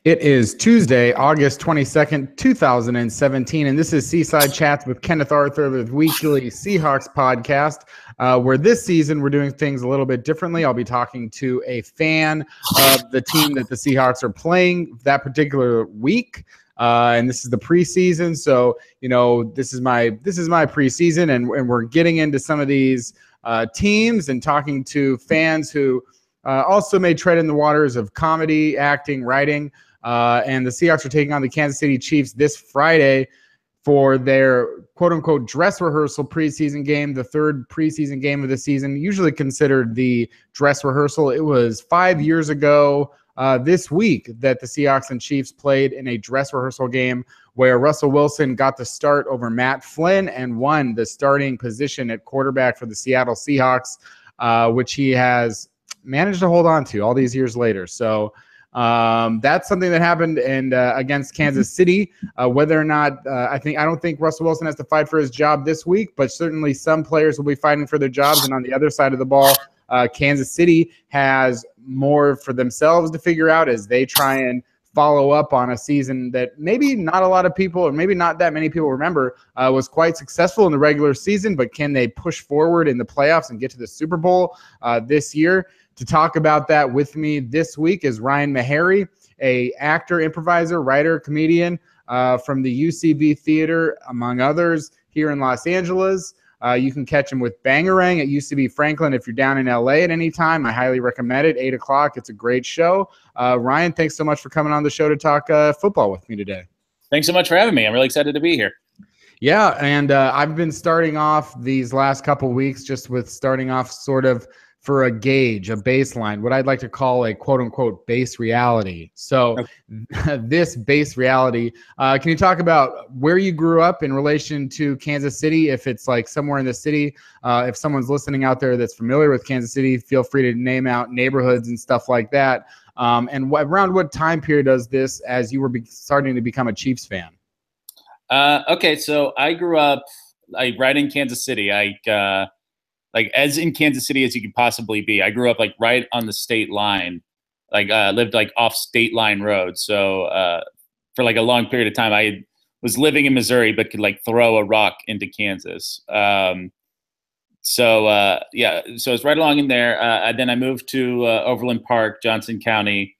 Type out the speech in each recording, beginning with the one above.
It is Tuesday, August 22nd, 2017, and this is Seaside Chats with Kenneth Arthur, the weekly Seahawks podcast, where this season we're doing things a little bit differently. I'll be talking to a fan of the team that the Seahawks are playing that particular week, and this is the preseason. So, you know, this is my preseason, and we're getting into some of these teams and talking to fans who also may tread in the waters of comedy, acting, writing. And the Seahawks are taking on the Kansas City Chiefs this Friday for their quote-unquote dress rehearsal preseason game, the third preseason game of the season, usually considered the dress rehearsal. It was 5 years ago this week that the Seahawks and Chiefs played in a dress rehearsal game where Russell Wilson got the start over Matt Flynn and won the starting position at quarterback for the Seattle Seahawks, which he has managed to hold on to all these years later. So that's something that happened against Kansas City. Whether or not I don't think Russell Wilson has to fight for his job this week, but certainly some players will be fighting for their jobs. And on the other side of the ball, Kansas City has more for themselves to figure out as they try and follow up on a season that maybe not a lot of people, or maybe not that many people remember, was quite successful in the regular season, but can they push forward in the playoffs and get to the Super Bowl this year? To talk about that with me this week is Ryan Meharry, a actor, improviser, writer, comedian from the UCB Theater, among others, here in Los Angeles. You can catch him with Bangarang at UCB Franklin if you're down in LA at any time. I highly recommend it. 8 o'clock. It's a great show. Ryan, thanks so much for coming on the show to talk football with me today. Thanks so much for having me. I'm really excited to be here. Yeah, and I've been starting off these last couple weeks just with starting off sort of for a gauge, a baseline, what I'd like to call a quote-unquote base reality. So this base reality, can you talk about where you grew up in relation to Kansas City? If it's like somewhere in the city, if someone's listening out there that's familiar with Kansas City, feel free to name out neighborhoods and stuff like that. And around what time period does this as you were starting to become a Chiefs fan? Okay, so I grew up right in Kansas City. Like as in Kansas City as you could possibly be. I grew up like right on the state line, lived like off state line road. So for like a long period of time, I was living in Missouri, but could like throw a rock into Kansas. So it's right along in there. Then I moved to Overland Park, Johnson County.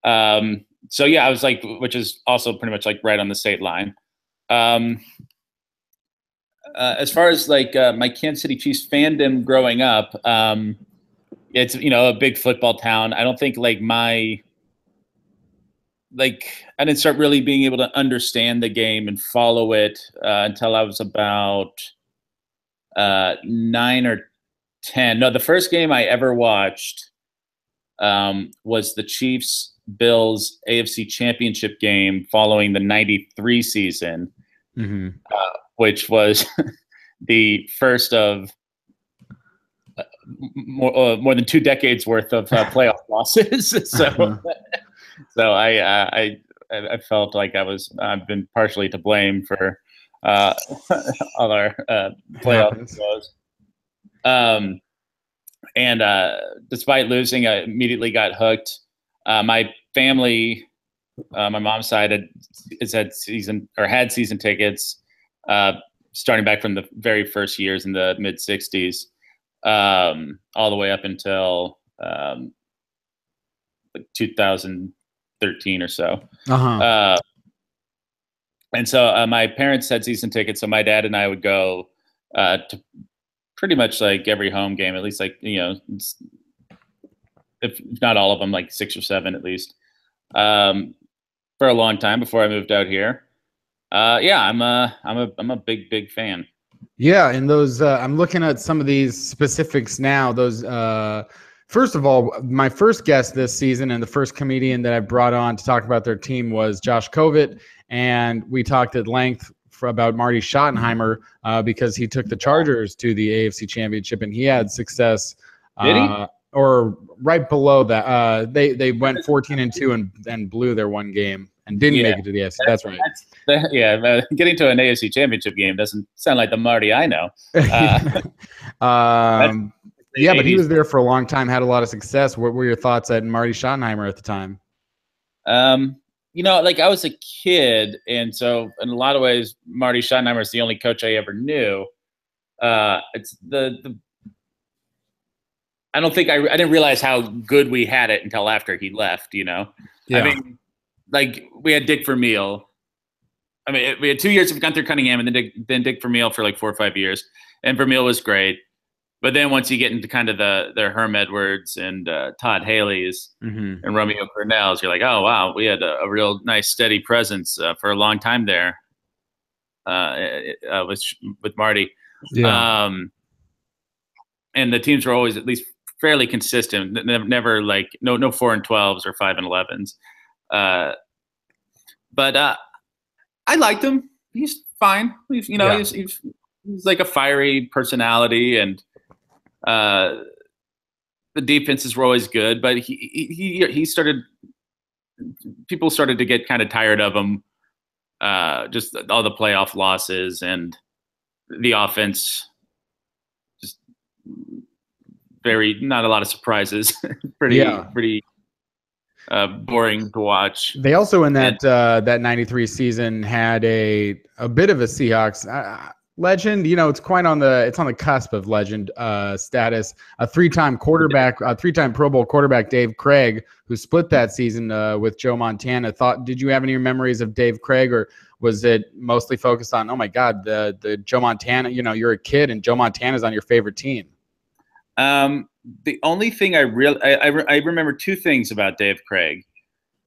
I was like, which is also pretty much like right on the state line. As far as like my Kansas City Chiefs fandom growing up, it's, you know, a big football town. I don't think I didn't start really being able to understand the game and follow it until I was about 9 or 10. No, the first game I ever watched was the Chiefs-Bills AFC Championship game following the '93 season. Mm-hmm. Which was the first of more than 2 decades worth of playoff losses. So I felt like I've been partially to blame for all our playoff lows. And despite losing, I immediately got hooked. My family, my mom's side had season tickets. Starting back from the very first years in the mid '60s, all the way up until like 2013 or so. And so my parents had season tickets, so my dad and I would go to pretty much like every home game, at least like, you know, if not all of them, like 6 or 7 at least, for a long time before I moved out here. I'm a big fan. Yeah, and those I'm looking at some of these specifics now. Those first of all, my first guest this season and the first comedian that I brought on to talk about their team was Josh Kovit, and we talked at length about Marty Schottenheimer because he took the Chargers to the AFC Championship and he had success. Did he? Or right below that, they went 14-2 and blew their one game and didn't make it to the AFC. That's right. Getting to an AFC Championship game doesn't sound like the Marty I know. But he was there for a long time, had a lot of success. What were your thoughts on Marty Schottenheimer at the time? like I was a kid, and so in a lot of ways, Marty Schottenheimer is the only coach I ever knew. It's the I don't think I didn't realize how good we had it until after he left. Yeah. I mean, like we had Dick Vermeil. I mean, we had 2 years of Gunther Cunningham, and then Dick Vermeil for like 4 or 5 years, and Vermeil was great. But then once you get into kind of the Herm Edwards and Todd Haley's and Romeo Cornell's, you're like, oh wow, we had a real nice steady presence for a long time there with Marty. Yeah. And the teams were always at least fairly consistent. Never like no 4-12s or 5-11s. But I liked him. He's fine. He's like a fiery personality, and the defenses were always good. But he started. People started to get kind of tired of him. Just all the playoff losses and the offense. Just not a lot of surprises. pretty boring to watch. They also in that 93 season had a bit of a Seahawks legend. It's on the cusp of legend status. A three-time Pro Bowl quarterback, Dave Craig, who split that season with Joe Montana. Did you have any memories of Dave Craig, or was it mostly focused on, oh my God, the Joe Montana? You're a kid and Joe Montana's on your favorite team. The only thing I remember two things about Dave Craig.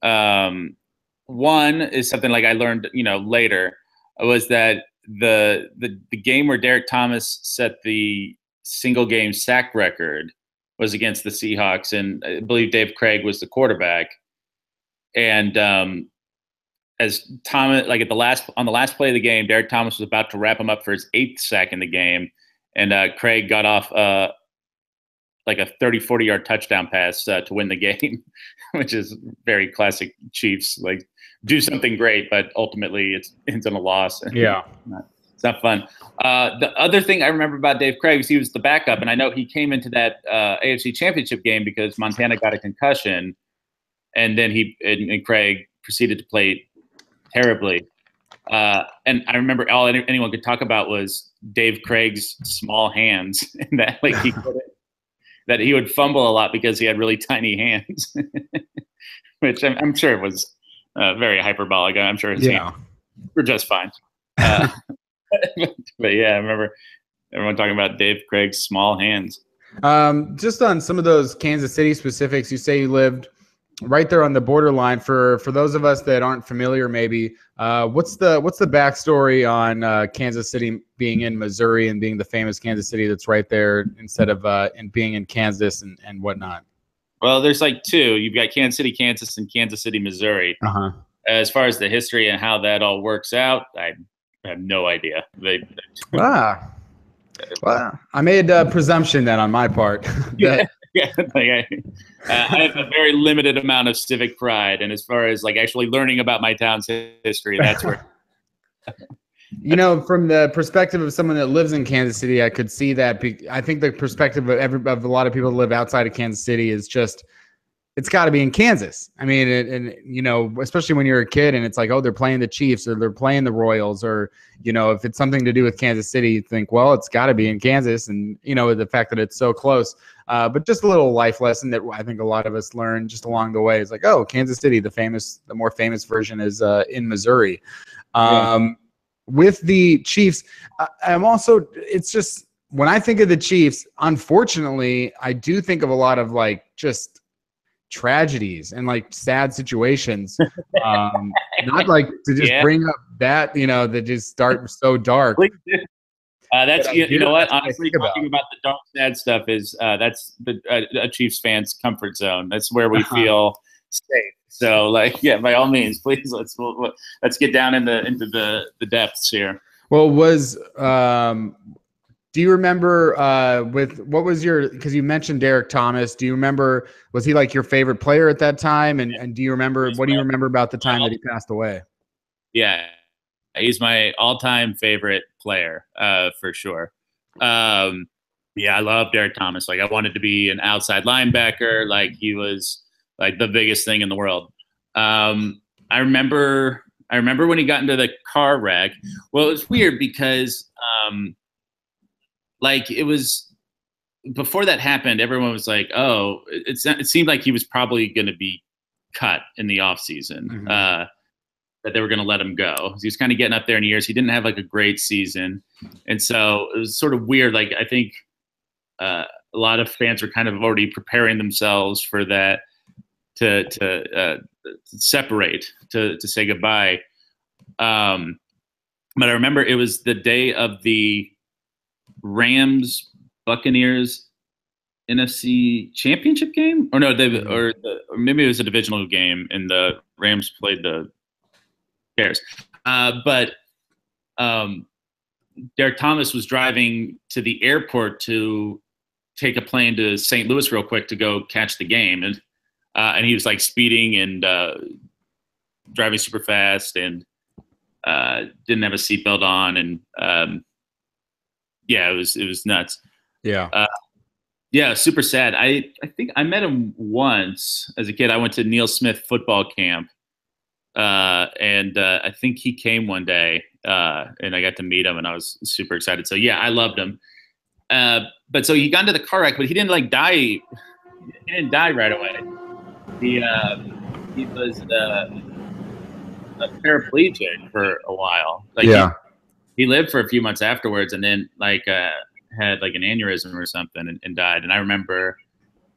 One is something like I learned, later, was that the game where Derek Thomas set the single game sack record was against the Seahawks, and I believe Dave Craig was the quarterback. And as Thomas, like on the last play of the game, Derek Thomas was about to wrap him up for his 8th sack in the game, and Craig got off like a 30-40 yard touchdown pass to win the game, which is very classic Chiefs. Like, do something great, but ultimately it ends in a loss. Yeah. It's not fun. The other thing I remember about Dave Craig is he was the backup, and I know he came into that AFC Championship game because Montana got a concussion, and then and Craig proceeded to play terribly. And I remember all anyone could talk about was Dave Craig's small hands, and that like that he would fumble a lot because he had really tiny hands, which I'm sure it was very hyperbolic. I'm sure his hands were just fine. But yeah, I remember everyone talking about Dave Craig's small hands. Just on some of those Kansas City specifics, you say you lived right there on the borderline. For those of us that aren't familiar, maybe what's the backstory on Kansas City being in Missouri and being the famous Kansas City that's right there instead of being in Kansas and whatnot? Well, there's like two. You've got Kansas City, Kansas, and Kansas City, Missouri. Uh-huh. As far as the history and how that all works out, I have no idea. Well, I made a presumption then on my part. Like I have a very limited amount of civic pride, and as far as like actually learning about my town's history, that's where. From the perspective of someone that lives in Kansas City, I could see that. I think the perspective of a lot of people that live outside of Kansas City is just, it's got to be in Kansas. I mean, especially when you're a kid and it's like, oh, they're playing the Chiefs or they're playing the Royals, or, if it's something to do with Kansas City, you think, well, it's got to be in Kansas. And, the fact that it's so close. But just a little life lesson that I think a lot of us learn just along the way is like, oh, Kansas City, the more famous version is in Missouri. With the Chiefs, it's just, when I think of the Chiefs, unfortunately, I do think of a lot of like just tragedies and like sad situations. Not like to just bring up that, that just start so dark. That's know what? Honestly, talking about the dark, sad stuff is that's a Chiefs fan's comfort zone. That's where we feel safe. So, by all means, please let's get down into the depths here. Well, do you remember because you mentioned Derek Thomas? Do you remember, was he like your favorite player at that time? And do you remember, what do you remember about the time that he passed away? Yeah, he's my all-time favorite player, for sure. I love Derek Thomas. Like, I wanted to be an outside linebacker. Like, he was like the biggest thing in the world. I remember when he got into the car wreck. Well, it was weird because like it was before that happened, everyone was like, oh, it seemed like he was probably going to be cut in the offseason, that they were going to let him go. He was kind of getting up there in years. He didn't have like a great season. And so it was sort of weird. Like, I think a lot of fans were kind of already preparing themselves for that to separate, to say goodbye. But I remember it was the day of the Rams Buccaneers NFC Championship game, or no, or maybe it was a divisional game, and the Rams played the Bears. But Derek Thomas was driving to the airport to take a plane to St. Louis real quick to go catch the game, and he was like speeding and driving super fast and didn't have a seatbelt on, and yeah, it was nuts. Yeah. Yeah, super sad. I think I met him once as a kid. I went to Neil Smith football camp, and I think he came one day, and I got to meet him, and I was super excited. So yeah, I loved him. But so he got into the car wreck, but he didn't like die. He didn't die right away. He was a paraplegic for a while. Like, yeah. He lived for a few months afterwards, and then like had like an aneurysm or something and died. And I remember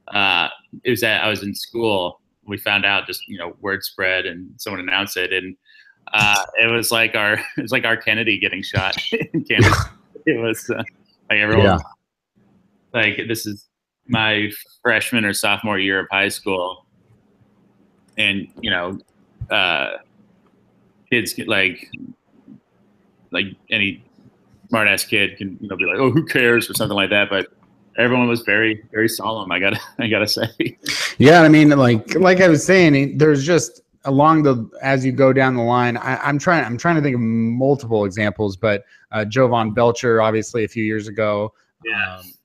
I was in school. We found out, just word spread, and someone announced it, and it was like our Kennedy getting shot in Kansas. It was like everyone like, this is my freshman or sophomore year of high school, and kids like any smart ass kid can be like, oh, who cares, or something like that. But everyone was very, very solemn. I gotta say. Yeah, I mean, like I was saying, there's just as you go down the line, I'm trying to think of multiple examples, but Jovan Belcher, obviously a few years ago,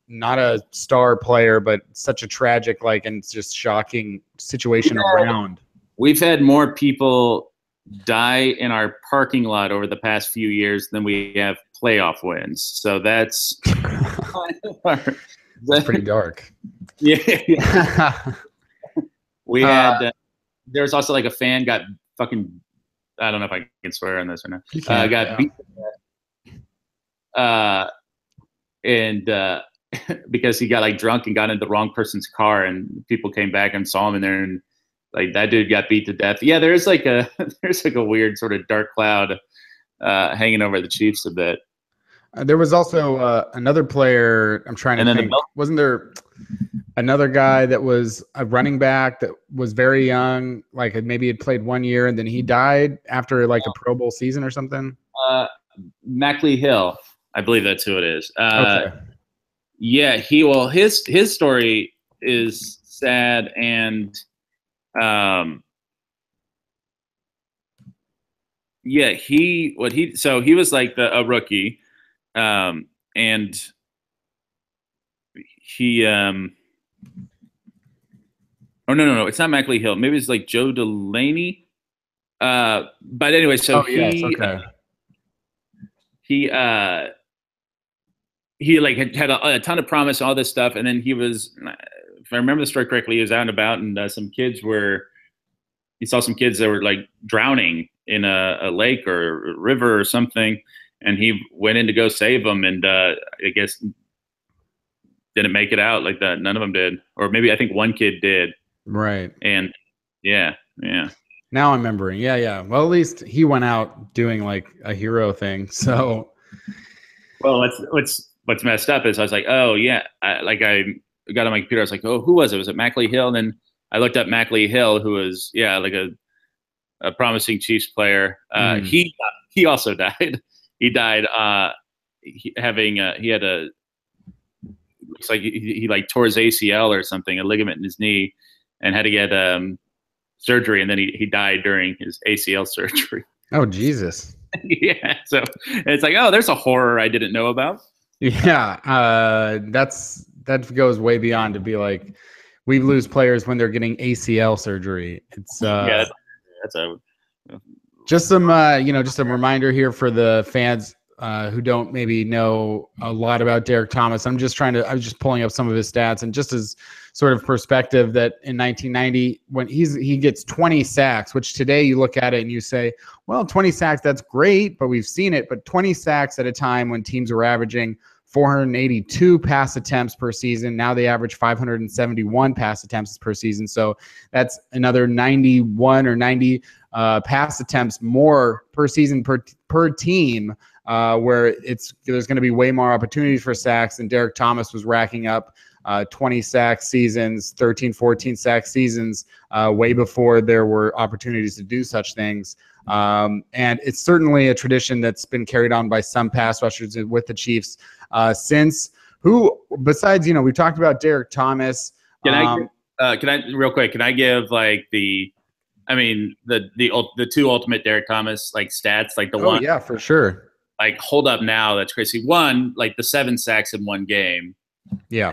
not a star player, but such a tragic, and just shocking situation around. We've had more people die in our parking lot over the past few years than we have playoff wins. So that's pretty dark. Yeah. We had there was also like a fan got fucking, I don't know if I can swear on this or not. Got beat and because he got like drunk and got into the wrong person's car, and people came back and saw him in there, and like that dude got beat to death. Yeah, there's like a weird sort of dark cloud hanging over the Chiefs a bit. There was also another player. I'm trying to think. Wasn't there another guy that was a running back that was very young, like maybe had played 1 year, and then he died after like a Pro Bowl season or something? Mackley Hill, I believe that's who it is. Okay. Yeah, his story is sad, and yeah, he was like a rookie, and he oh no, it's not Mackley Hill. Maybe it's like Joe Delaney. But anyway, so he like had a ton of promise, all this stuff, and then he was, if I remember the story correctly, he was out and about, and he saw some kids that were like drowning in a lake or a river or something, and he went in to go save them, and I guess didn't make it out. Like that, none of them did, or maybe I think one kid did. Right. And yeah. Now I'm remembering. Yeah. Well, at least he went out doing like a hero thing. So. Well, what's messed up is I was like, oh yeah, I got on my computer. I was like, oh, who was it? Was it Mackley Hill? And then I looked up Mackley Hill, who was like a promising Chiefs player. He also died. He died he had a, looks like he like tore his ACL or something, a ligament in his knee, and had to get surgery, and then he died during his ACL surgery. Oh, Jesus. Yeah. So it's like, oh, there's a horror I didn't know about. Yeah. That goes way beyond to be like, we lose players when they're getting ACL surgery. It's that's a Just some, just a reminder here for the fans who don't maybe know a lot about Derek Thomas. I was just pulling up some of his stats, and just as sort of perspective, that in 1990, when he gets 20 sacks, which today you look at it and you say, well, 20 sacks, that's great, but we've seen it. But 20 sacks at a time when teams were averaging 482 pass attempts per season. Now they average 571 pass attempts per season. So that's another 91 or 90 pass attempts more per season per team, where there's going to be way more opportunities for sacks. And Derek Thomas was racking up 20 sack seasons, 13, 14 sack seasons, way before there were opportunities to do such things. And it's certainly a tradition that's been carried on by some pass rushers with the Chiefs since. Who, besides, we've talked about Derek Thomas. Can I real quick? Can I give like the two ultimate Derek Thomas like stats, like the one? Yeah, for sure. Like hold up now, that's crazy. One, like the 7 sacks in one game. Yeah.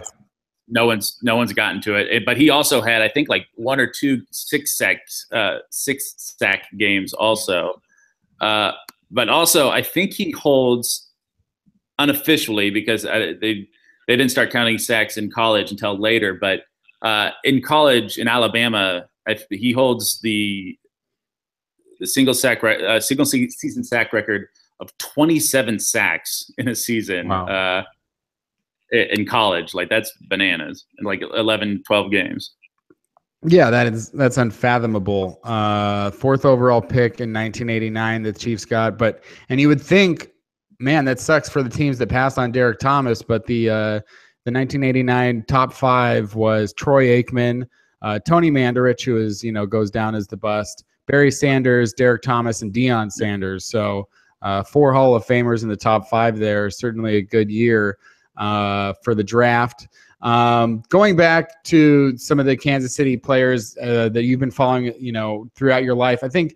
No one's gotten to it. But he also had, I think, like 1 or 2 6 sack games also. But also, I think he holds unofficially, because they didn't start counting sacks in college until later. But in college in Alabama, he holds the single season sack record of 27 sacks in a season. Wow. In college. Like, that's bananas in like 11, 12 games. Yeah, that's unfathomable. 4th overall pick in 1989 that the Chiefs got, and you would think, man, that sucks for the teams that passed on Derek Thomas, but the 1989 top 5 was Troy Aikman, Tony Mandarich, who is, goes down as the bust, Barry Sanders, Derek Thomas, and Deion Sanders. So 4 Hall of Famers in the top 5 there. Certainly a good year for the draft. Going back to some of the Kansas City players that you've been following, throughout your life, I think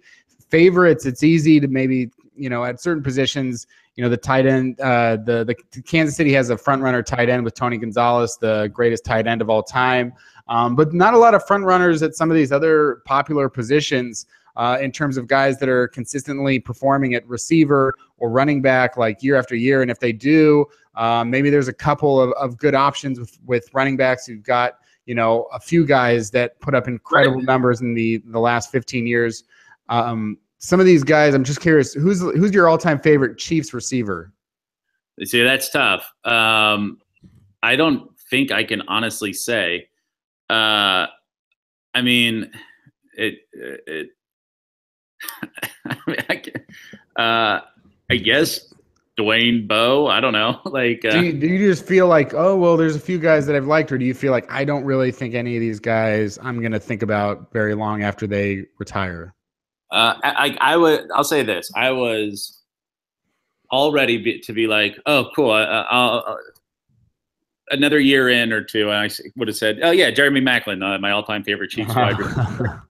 favorites, it's easy to maybe, at certain positions, the tight end, the Kansas City has a front runner tight end with Tony Gonzalez, the greatest tight end of all time. But not a lot of front runners at some of these other popular positions in terms of guys that are consistently performing at receiver or running back like year after year. And if they do, maybe there's a couple of good options with running backs. You've got, a few guys that put up incredible numbers in the last 15 years. Some of these guys, I'm just curious, who's your all-time favorite Chiefs receiver? See, that's tough. I don't think I can honestly say. I mean, I guess Dwayne Bowe. I don't know. Like, do you just feel like, oh well, there's a few guys that I've liked, or do you feel like I don't really think any of these guys I'm gonna think about very long after they retire? I'll say this. I was all ready to be like, oh, cool. I'll another year in or two, and I would have said, oh yeah, Jeremy Maclin, my all-time favorite Chiefs wide receiver.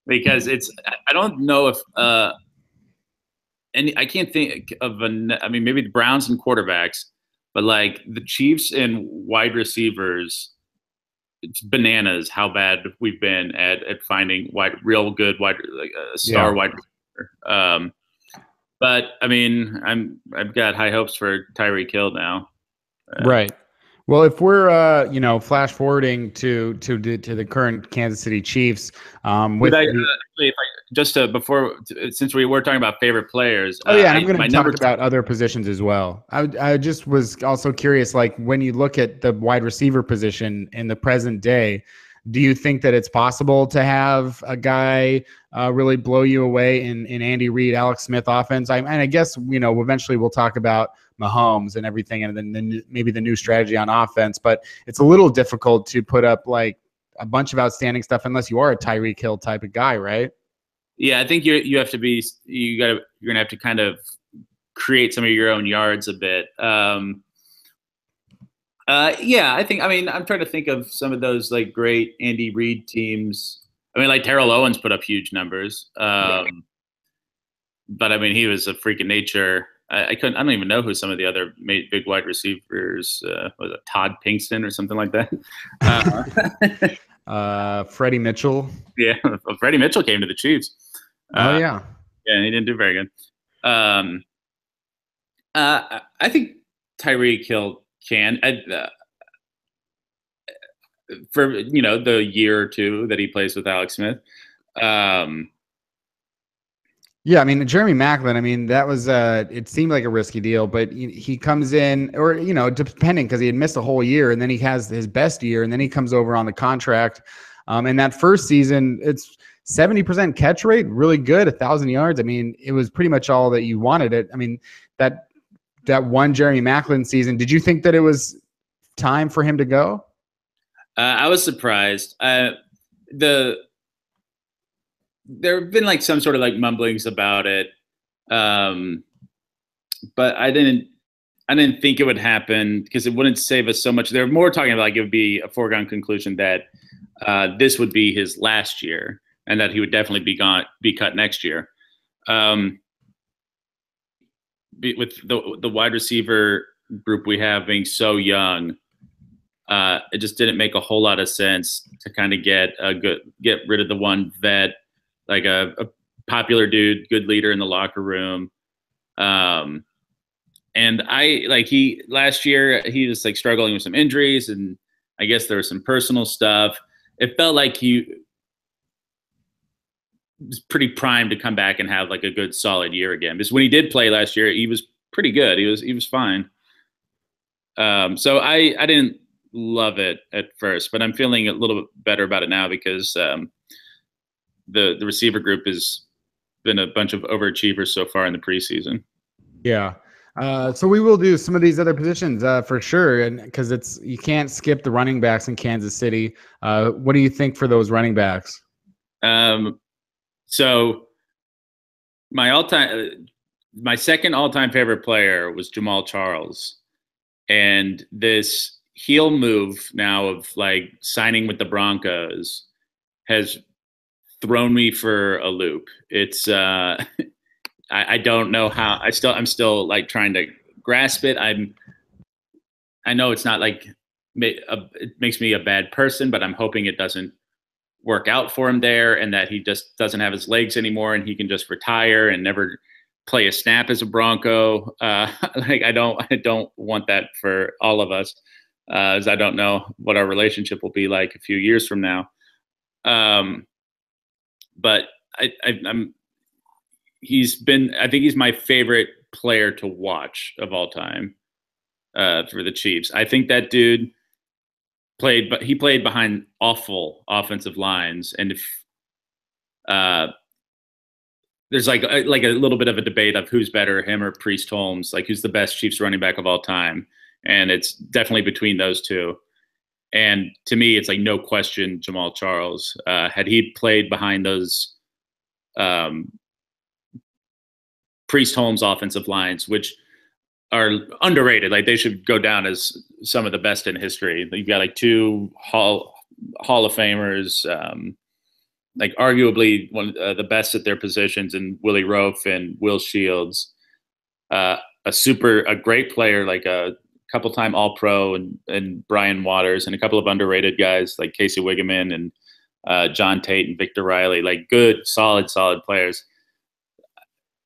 Because I don't know if I can't think of maybe the Browns and quarterbacks, but like the Chiefs and wide receivers, it's bananas how bad we've been at finding real good wide receiver. But I mean, I've got high hopes for Tyreek Hill now. Right. Well, if we're flash forwarding to the current Kansas City Chiefs, since we were talking about favorite players. I'm going to talk about other positions as well. I just was also curious, like when you look at the wide receiver position in the present day, do you think that it's possible to have a guy really blow you away in Andy Reid, Alex Smith offense? And I guess eventually we'll talk about Mahomes and everything, and then maybe the new strategy on offense. But it's a little difficult to put up like a bunch of outstanding stuff unless you are a Tyreek Hill type of guy, right? Yeah, I think you're gonna have to kind of create some of your own yards a bit. Yeah, I'm trying to think of some of those like great Andy Reid teams. I mean, like Terrell Owens put up huge numbers. But I mean, he was a freak of nature. I don't even know who some of the other big wide receivers was. It Todd Pinkston or something like that? Freddie Mitchell. Yeah, Freddie Mitchell came to the Chiefs. Oh yeah. Yeah, he didn't do very good. I think Tyreek Hill can for the year or two that he plays with Alex Smith. Yeah, I mean, Jeremy Maclin, I mean, that was it seemed like a risky deal, but he comes in, or depending, because he had missed a whole year, and then he has his best year, and then he comes over on the contract. And that first season, it's 70% catch rate, really good, 1,000 yards. I mean, it was pretty much all that you wanted it. I mean, that one Jeremy Maclin season, did you think that it was time for him to go? I was surprised. There have been like some sort of like mumblings about it, but I didn't think it would happen because it wouldn't save us so much. They're more talking about like it would be a foregone conclusion that this would be his last year and that he would definitely be cut next year. With the wide receiver group we have being so young, it just didn't make a whole lot of sense to kind of get rid of the one vet, like a popular dude, good leader in the locker room. And last year he was like struggling with some injuries, and I guess there was some personal stuff. It felt like he was pretty primed to come back and have like a good solid year again. Because when he did play last year, he was pretty good. He was fine. So I didn't love it at first, but I'm feeling a little bit better about it now because the receiver group has been a bunch of overachievers so far in the preseason. Yeah. So we will do some of these other positions for sure, and because you can't skip the running backs in Kansas City. What do you think for those running backs? So my second all-time favorite player was Jamal Charles, and this heel move now of like signing with the Broncos has thrown me for a loop. It's I don't know how. I'm still like trying to grasp it. I know it's not like it makes me a bad person, but I'm hoping it doesn't work out for him there, and that he just doesn't have his legs anymore, and he can just retire and never play a snap as a Bronco. Like I don't want that for all of us, as I don't know what our relationship will be like a few years from now. But I think he's my favorite player to watch of all time for the Chiefs. I think that dude played behind awful offensive lines, and if there's like a little bit of a debate of who's better, him or Priest Holmes, like who's the best Chiefs running back of all time, and it's definitely between those two. And to me, it's like no question Jamal Charles. Had he played behind those Priest Holmes offensive lines, which are underrated, like they should go down as some of the best in history. You've got like two Hall of Famers, like arguably one of the best at their positions, in Willie Roaf and Will Shields. A great player, like a couple-time All-Pro and Brian Waters, and a couple of underrated guys like Casey Wigeman and John Tate and Victor Riley, like good, solid players.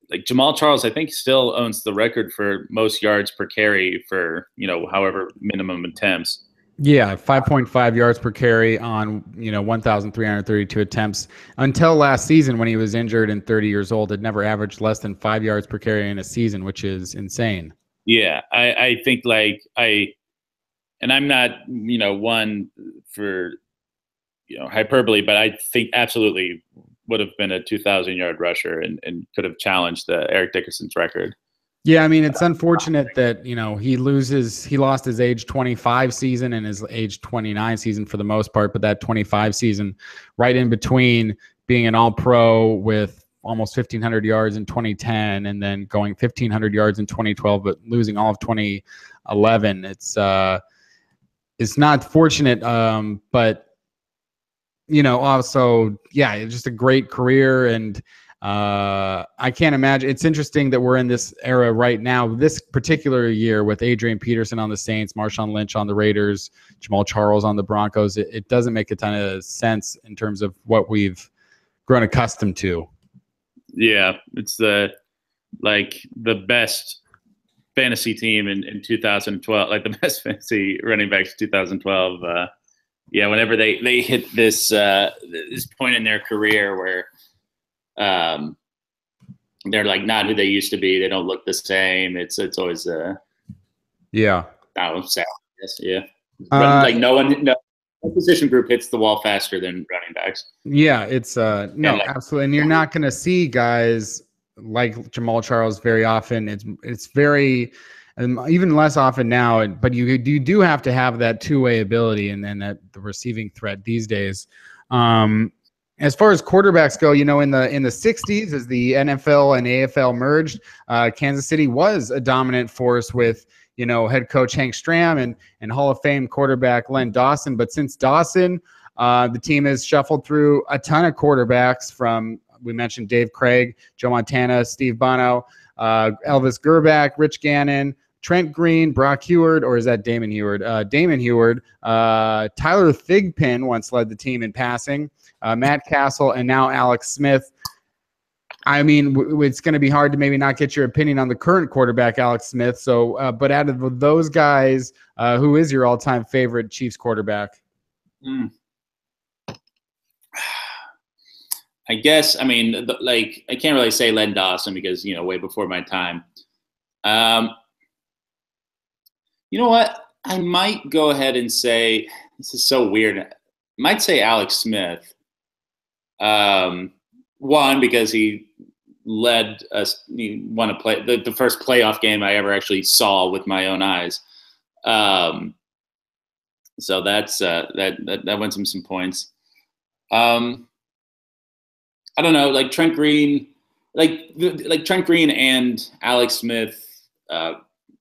Like Jamal Charles, I think still owns the record for most yards per carry for, however minimum attempts. Yeah, 5.5 yards per carry on, 1,332 attempts. Until last season when he was injured and 30 years old, had never averaged less than 5 yards per carry in a season, which is insane. Yeah, I think and I'm not, one for, hyperbole, but I think absolutely would have been a 2,000-yard rusher and could have challenged Eric Dickerson's record. Yeah, I mean, it's unfortunate that, he lost his age 25 season and his age 29 season for the most part, but that 25 season right in between being an All-Pro with almost 1,500 yards in 2010 and then going 1,500 yards in 2012, but losing all of 2011. It's not fortunate, but also, yeah, just a great career. And I can't imagine. It's interesting that we're in this era right now, this particular year, with Adrian Peterson on the Saints, Marshawn Lynch on the Raiders, Jamal Charles on the Broncos. It doesn't make a ton of sense in terms of what we've grown accustomed to. Yeah, it's the best fantasy team in 2012, like the best fantasy running backs 2012. Yeah, whenever they hit this point in their career where they're like not who they used to be, they don't look the same. It's always yeah. I don't know, sad. Yes, yeah. Like no position group hits the wall faster than running backs. Yeah, it's no, absolutely. And you're not going to see guys like Jamal Charles very often. It's very even less often now, but you do have to have that two-way ability and then that the receiving threat these days. As far as quarterbacks go, in the 60s, as the NFL and AFL merged, Kansas City was a dominant force with head coach Hank Stram and Hall of Fame quarterback Len Dawson. But since Dawson, the team has shuffled through a ton of quarterbacks from, we mentioned Dave Craig, Joe Montana, Steve Bono, Elvis Gerback, Rich Gannon, Trent Green, Brock Heward, or is that Damon Heward? Damon Heward. Tyler Thigpen once led the team in passing. Matt Castle, and now Alex Smith. I mean, it's going to be hard to maybe not get your opinion on the current quarterback, Alex Smith. So, but out of those guys, who is your all-time favorite Chiefs quarterback? I guess, I mean, I can't really say Len Dawson because, way before my time. You know what? I might go ahead and say, this is so weird. I might say Alex Smith. One, because he led us, he won the first playoff game I ever actually saw with my own eyes. So that's that wins him some points. I don't know, like Trent Green, like Trent Green and Alex Smith.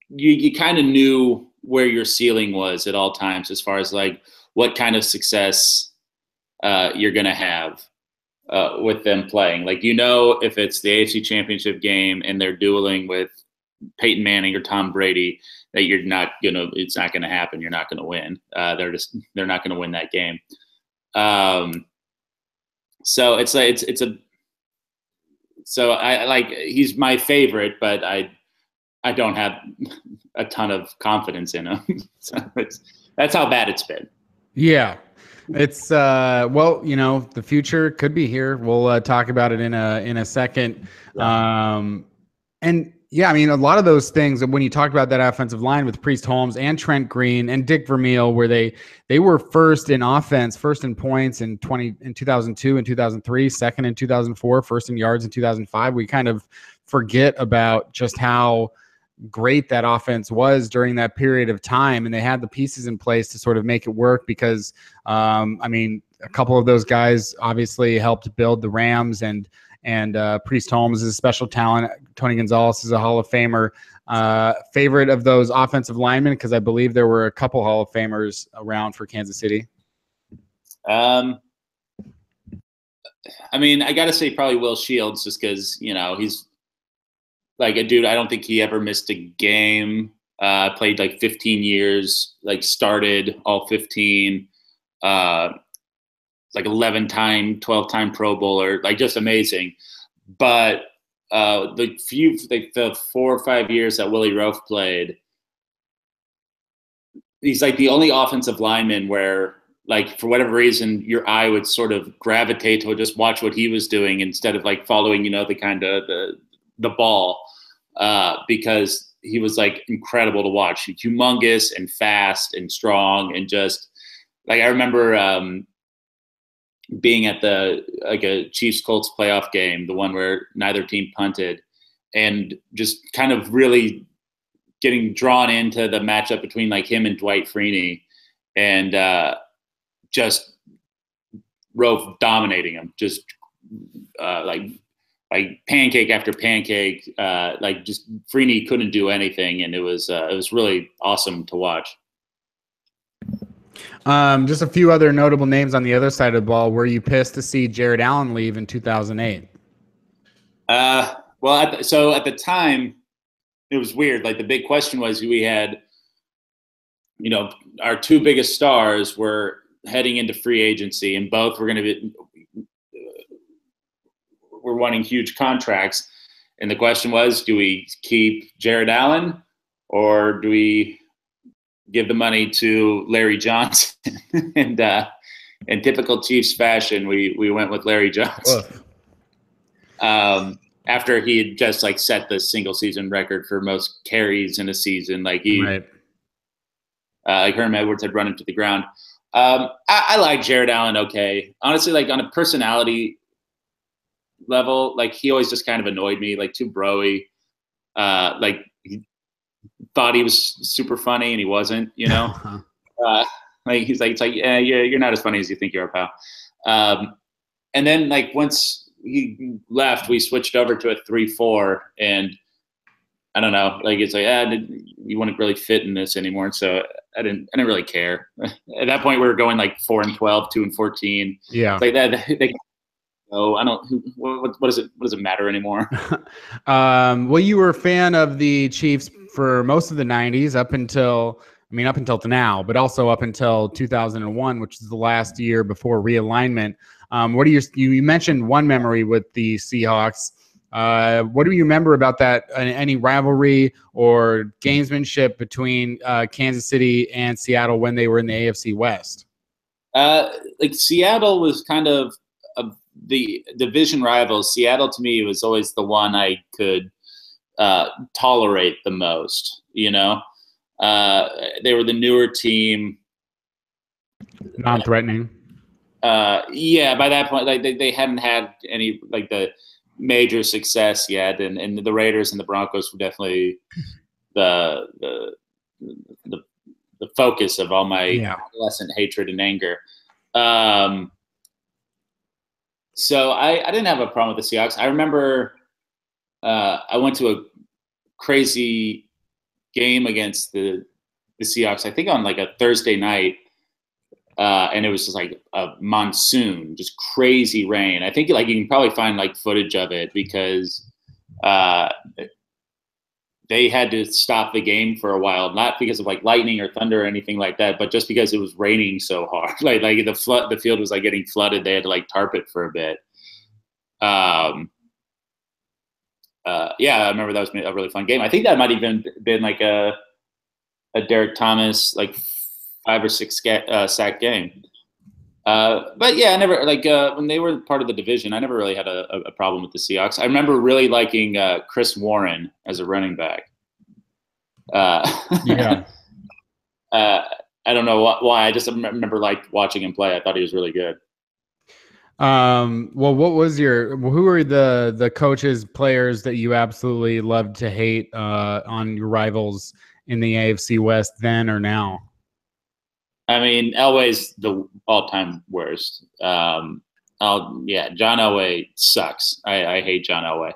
You kind of knew where your ceiling was at all times as far as like what kind of success you're gonna have with them playing. Like, if it's the AFC Championship game and they're dueling with Peyton Manning or Tom Brady, that it's not gonna happen. You're not gonna win. They're not gonna win that game. So it's like so he's my favorite, but I don't have a ton of confidence in him. So that's how bad it's been. Yeah. It's well, the future could be here. We'll talk about it in a second. Yeah. And yeah, I mean, a lot of those things when you talk about that offensive line with Priest Holmes and Trent Green and Dick Vermeil, where they were first in offense, first in points in 2002 and 2003, second in 2004, first in yards in 2005. We kind of forget about just how great that offense was during that period of time, and they had the pieces in place to sort of make it work because I mean, a couple of those guys obviously helped build the Rams, and Priest Holmes is a special talent. Tony Gonzalez is a Hall of Famer. Favorite of those offensive linemen, because I believe there were a couple Hall of Famers around for Kansas City. I mean, I gotta say probably Will Shields, just because he's like a dude. I don't think he ever missed a game. Played like 15 years, like started all 15, like 11-time, 12-time Pro Bowler, like just amazing. But the 4 or 5 years that Willie Roaf played, he's like the only offensive lineman where, like, for whatever reason, your eye would sort of gravitate to just watch what he was doing instead of like following, the kind of the ball, because he was like incredible to watch, humongous and fast and strong, and just like I remember being at a Chiefs Colts playoff game, the one where neither team punted, and just kind of really getting drawn into the matchup between like him and Dwight Freeney, and just Roaf dominating him, just like pancake after pancake, like just Freeney couldn't do anything, and it was really awesome to watch. Just a few other notable names on the other side of the ball. Were you pissed to see Jared Allen leave in 2008? Well, so at the time, it was weird. Like the big question was, we had, our two biggest stars were heading into free agency, and both were going to were wanting huge contracts. And the question was, do we keep Jared Allen or do we give the money to Larry Johnson? And in typical Chiefs fashion, we went with Larry Johnson. After he had just like set the single season record for most carries in a season, like like Herm Edwards had run him to the ground. I like Jared Allen. Okay. Honestly, like on a personality level, like he always just kind of annoyed me, like too broy. Like he thought he was super funny and he wasn't, you know? Like he's like, it's like, yeah, you're not as funny as you think you are, pal. And then like once he left, we switched over to a 3-4, and I don't know, like it's like, you wouldn't really fit in this anymore. So I didn't really care. At that point, we were going like 4-12, 2-14. Yeah, like that. I don't. What does it matter anymore? Well, you were a fan of the Chiefs for most of the '90s, up until now, but also up until 2001, which is the last year before realignment. What are you mentioned one memory with the Seahawks. What do you remember about that? Any rivalry or gamesmanship between Kansas City and Seattle when they were in the AFC West? Like Seattle was kind of the division rivals. Seattle to me was always the one I could tolerate the most. You know, they were the newer team, non-threatening. Yeah, by that point, like they hadn't had any like the major success yet, and the Raiders and the Broncos were definitely the focus of all my adolescent hatred and anger. So I didn't have a problem with the Seahawks. I remember I went to a crazy game against the Seahawks, I think on like a Thursday night. And it was just like a monsoon, just crazy rain. I think like you can probably find like footage of it because they had to stop the game for a while, not because of like lightning or thunder or anything like that, but just because it was raining so hard. like the field was like getting flooded. They had to like tarp it for a bit. Yeah, I remember that was a really fun game. I think that might even been like a Derek Thomas like 5 or 6 sack game. But yeah, I never like when they were part of the division, I never really had a problem with the Seahawks. I remember really liking Chris Warren as a running back. Yeah. I don't know why. I just remember like watching him play. I thought he was really good. Well, who were the coaches, players that you absolutely loved to hate on your rivals in the AFC West then or now? I mean, Elway's the all-time worst. John Elway sucks. I hate John Elway.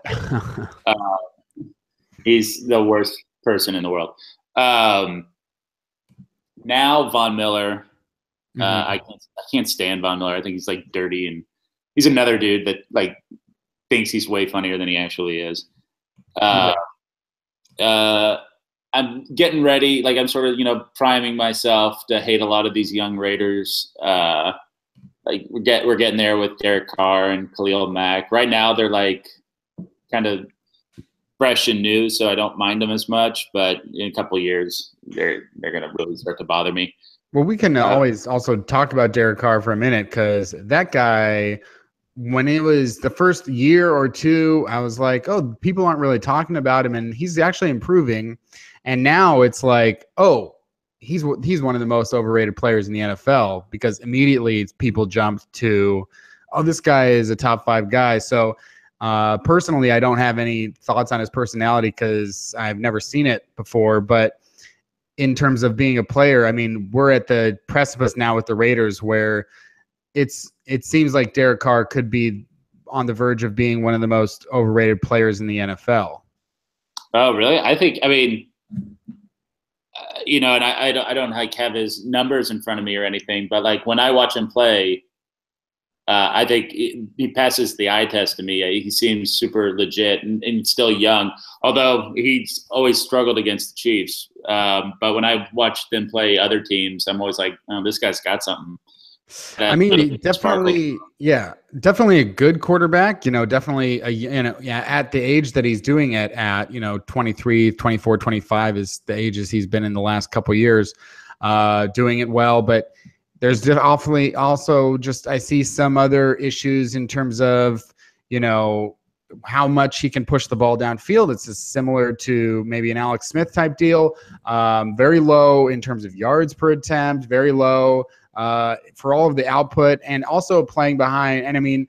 He's the worst person in the world. Now Von Miller, I can't stand Von Miller. I think he's like dirty, and he's another dude that like thinks he's way funnier than he actually is. I'm getting ready, like I'm sort of, priming myself to hate a lot of these young Raiders. Like we're getting there with Derek Carr and Khalil Mack. Right now they're like kind of fresh and new, so I don't mind them as much. But in a couple of years, they're gonna really start to bother me. Well, we can always also talk about Derek Carr for a minute, because that guy, when it was the first year or two, I was like, oh, people aren't really talking about him, and he's actually improving. And now it's like, oh, he's one of the most overrated players in the NFL, because immediately people jumped to, oh, this guy is a top 5 guy. So personally, I don't have any thoughts on his personality because I've never seen it before. But in terms of being a player, I mean, we're at the precipice now with the Raiders where it seems like Derek Carr could be on the verge of being one of the most overrated players in the NFL. Oh, really? I mean, and I don't like have his numbers in front of me or anything, but like when I watch him play, I think he passes the eye test to me. He seems super legit and still young, although he's always struggled against the Chiefs. But when I watch them play other teams, I'm always like, oh, this guy's got something. I mean, definitely, yeah, definitely a good quarterback, definitely, at the age that he's doing it at, 23, 24, 25 is the ages he's been in the last couple of years, doing it well. But there's awfully also just, I see some other issues in terms of, how much he can push the ball downfield. It's similar to maybe an Alex Smith type deal. Very low in terms of yards per attempt, very low for all of the output, and also playing behind. And I mean,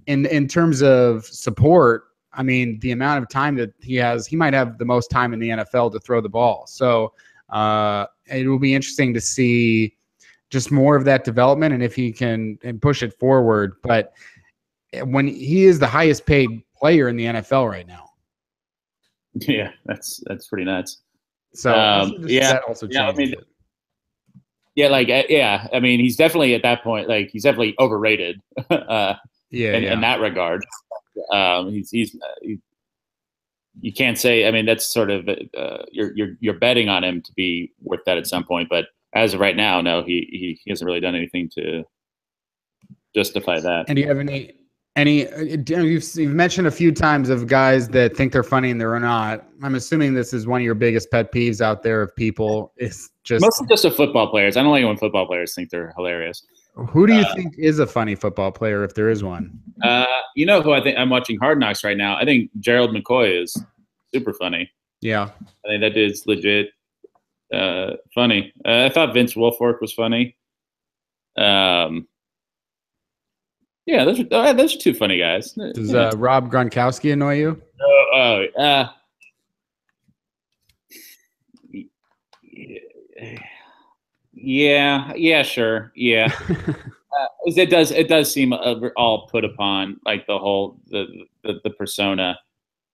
in terms of support, I mean, the amount of time that he has, he might have the most time in the NFL to throw the ball. So it will be interesting to see just more of that development and if he can and push it forward. But when he is the highest paid player in the NFL right now. Yeah, that's pretty nuts. So that also changes it. Yeah, I mean, he's definitely at that point, like he's definitely overrated. In that regard, you can't say. I mean, that's sort of you're betting on him to be worth that at some point. But as of right now, no, he hasn't really done anything to justify that. And do you have any? You've mentioned a few times of guys that think they're funny and they're not. I'm assuming this is one of your biggest pet peeves out there of people. It's just mostly just of football players. I don't like it when football players think they're hilarious. Who do you think is a funny football player, if there is one? Who I think I'm watching Hard Knocks right now. I think Gerald McCoy is super funny. Yeah, I think that dude's legit funny. I thought Vince Wilfork was funny. Yeah, those are two funny guys. Does Rob Gronkowski annoy you? Yeah, sure, yeah. It does seem all put upon, like the whole the persona.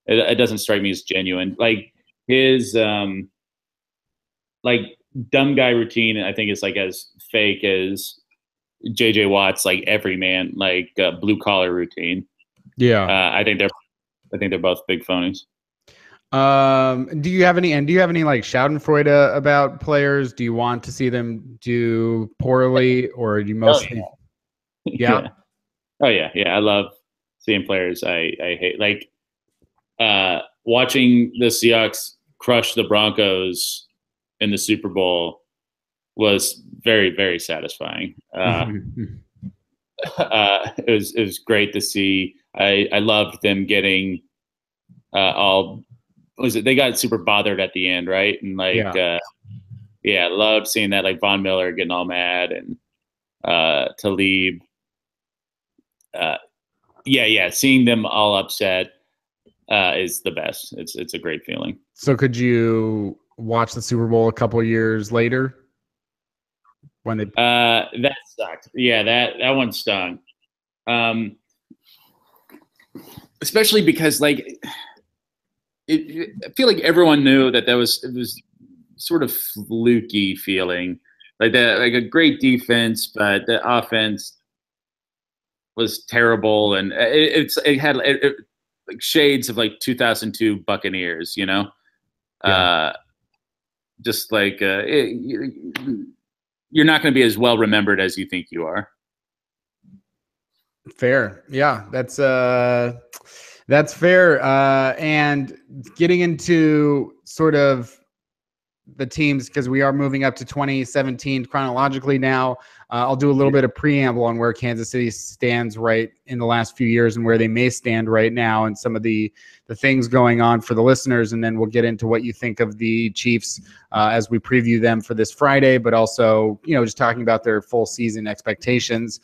It doesn't strike me as genuine. Like his like dumb guy routine, I think is like as fake as JJ Watt's like everyman, like blue collar routine. Yeah, I think they're both big phonies. Do you have any like Schadenfreude about players? Do you want to see them do poorly, or do you mostly? Yeah. Oh yeah. I love seeing players I hate. Like watching the Seahawks crush the Broncos in the Super Bowl was very, very satisfying. It was great to see. I loved them getting they got super bothered at the end, right? And I loved seeing that, like Von Miller getting all mad and Talib. Seeing them all upset is the best. It's a great feeling. So could you watch the Super Bowl a couple of years later? When they that sucked. Yeah, that one stung. Especially because like I feel like everyone knew that it was sort of fluky feeling, like a great defense, but the offense was terrible, and it had like shades of like 2002 Buccaneers, just like you're not going to be as well remembered as you think you are. Fair. Yeah, that's fair. And getting into sort of the teams, because we are moving up to 2017 chronologically now. I'll do a little bit of preamble on where Kansas City stands right in the last few years and where they may stand right now and some of the things going on for the listeners. And then we'll get into what you think of the Chiefs as we preview them for this Friday, but also, just talking about their full season expectations.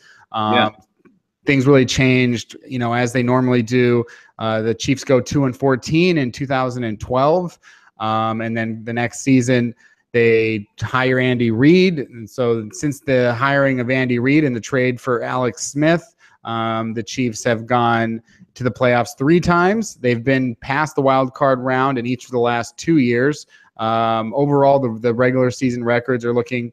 Things really changed, as they normally do. The Chiefs go 2-14 in 2012. And then the next season, they hire Andy Reid. And so since the hiring of Andy Reid and the trade for Alex Smith, the Chiefs have gone to the playoffs 3 times. They've been past the wild card round in each of the last 2 years. Overall, the regular season records are looking,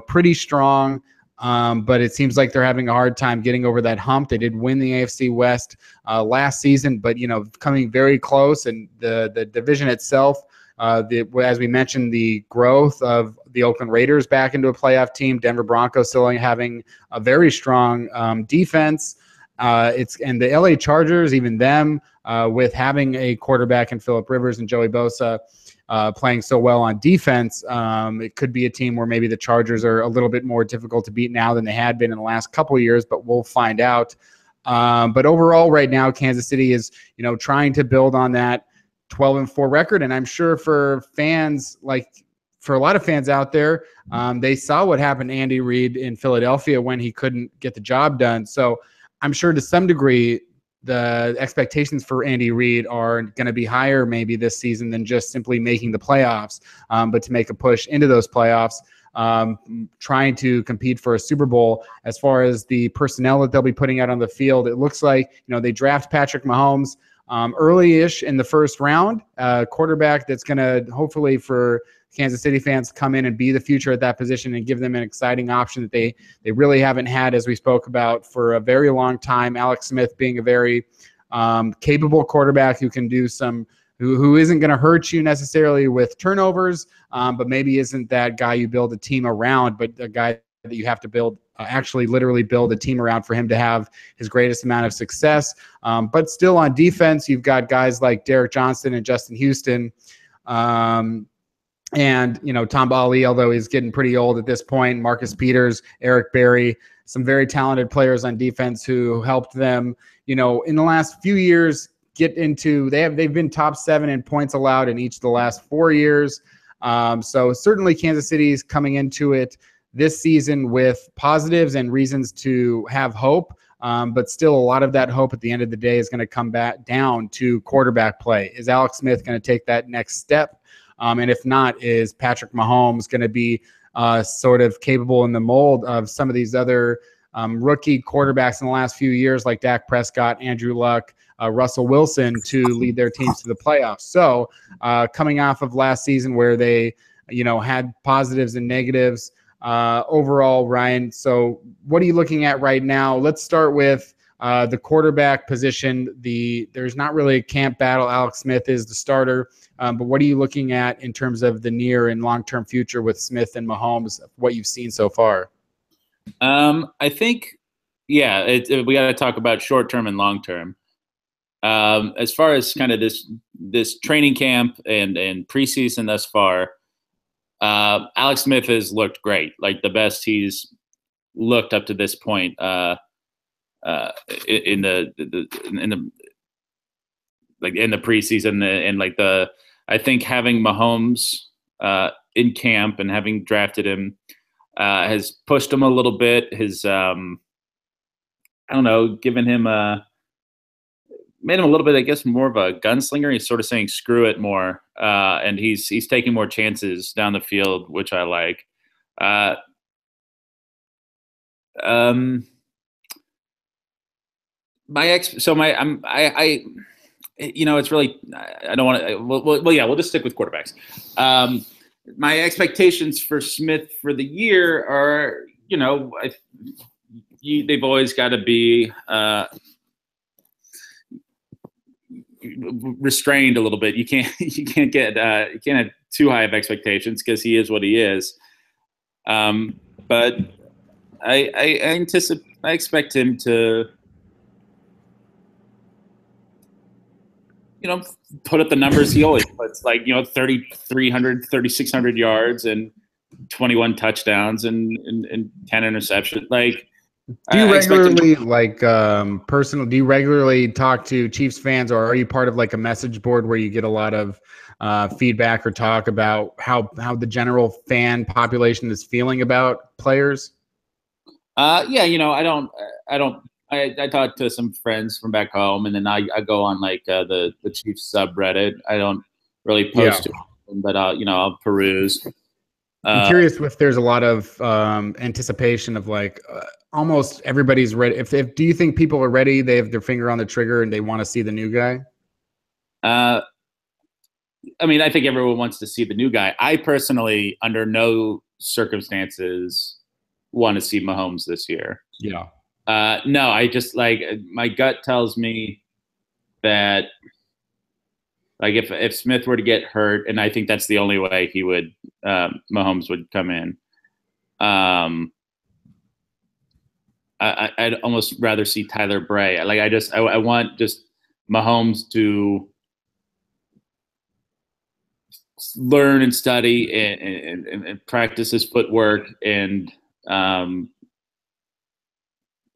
pretty strong. But it seems like they're having a hard time getting over that hump. They did win the AFC West last season, but coming very close, and the division itself As we mentioned, the growth of the Oakland Raiders back into a playoff team, Denver Broncos still having a very strong defense. And the LA Chargers, even them, with having a quarterback in Phillip Rivers and Joey Bosa playing so well on defense, it could be a team where maybe the Chargers are a little bit more difficult to beat now than they had been in the last couple of years, but we'll find out. But overall, right now, Kansas City is, trying to build on that 12-4 record. And I'm sure for fans, for a lot of fans out there, they saw what happened to Andy Reid in Philadelphia when he couldn't get the job done. So I'm sure to some degree, the expectations for Andy Reid are going to be higher maybe this season than just simply making the playoffs, but to make a push into those playoffs, trying to compete for a Super Bowl. As far as the personnel that they'll be putting out on the field, it looks like, they draft Patrick Mahomes early-ish in the first round, quarterback that's going to hopefully for Kansas City fans come in and be the future at that position and give them an exciting option that they really haven't had, as we spoke about, for a very long time. Alex Smith being a very capable quarterback who can do who isn't going to hurt you necessarily with turnovers, but maybe isn't that guy you build a team around, but a guy that you have to build, actually literally build a team around for him to have his greatest amount of success. But still on defense, you've got guys like Derek Johnston and Justin Houston, and, Tom Bali, although he's getting pretty old at this point, Marcus Peters, Eric Berry, some very talented players on defense who helped them, in the last few years get into, they've been top 7 in points allowed in each of the last 4 years. So certainly Kansas City is coming into it this season with positives and reasons to have hope. But still a lot of that hope at the end of the day is going to come back down to quarterback play. Is Alex Smith going to take that next step? And if not, is Patrick Mahomes going to be sort of capable in the mold of some of these other rookie quarterbacks in the last few years, like Dak Prescott, Andrew Luck, Russell Wilson, to lead their teams to the playoffs? So coming off of last season where they, had positives and negatives overall, Ryan. So what are you looking at right now? Let's start with the quarterback position. There's not really a camp battle. Alex Smith is the starter. But what are you looking at in terms of the near and long-term future with Smith and Mahomes, what you've seen so far? I think, we got to talk about short-term and long-term. As far as kind of this training camp and preseason thus far, Alex Smith has looked great, like the best he's looked up to this point in the preseason, and I think having Mahomes in camp and having drafted him has pushed him a little bit. Has given him made him a little bit, I guess, more of a gunslinger. He's sort of saying screw it more, and he's taking more chances down the field, which I like. It's really, I don't want to, we'll just stick with quarterbacks. My expectations for Smith for the year are, they've always got to be restrained a little bit. You can't have too high of expectations because he is what he is. But I expect him to, put up the numbers he always puts, 3,300, 3,600 yards and 21 touchdowns and 10 interceptions. Do you regularly do you regularly talk to Chiefs fans, or are you part of a message board where you get a lot of feedback or talk about how the general fan population is feeling about players? I talk to some friends from back home, and then I go on the Chiefs subreddit. I don't really post to them, but I'll peruse. I'm curious if there's a lot of anticipation of almost everybody's ready. If do you think people are ready? They have their finger on the trigger and they want to see the new guy. I think everyone wants to see the new guy. I personally, under no circumstances, want to see Mahomes this year. Yeah. No, I just my gut tells me that Like if Smith were to get hurt, and I think that's the only way he would Mahomes would come in. I'd almost rather see Tyler Bray. Like I want just Mahomes to learn and study and practice his footwork and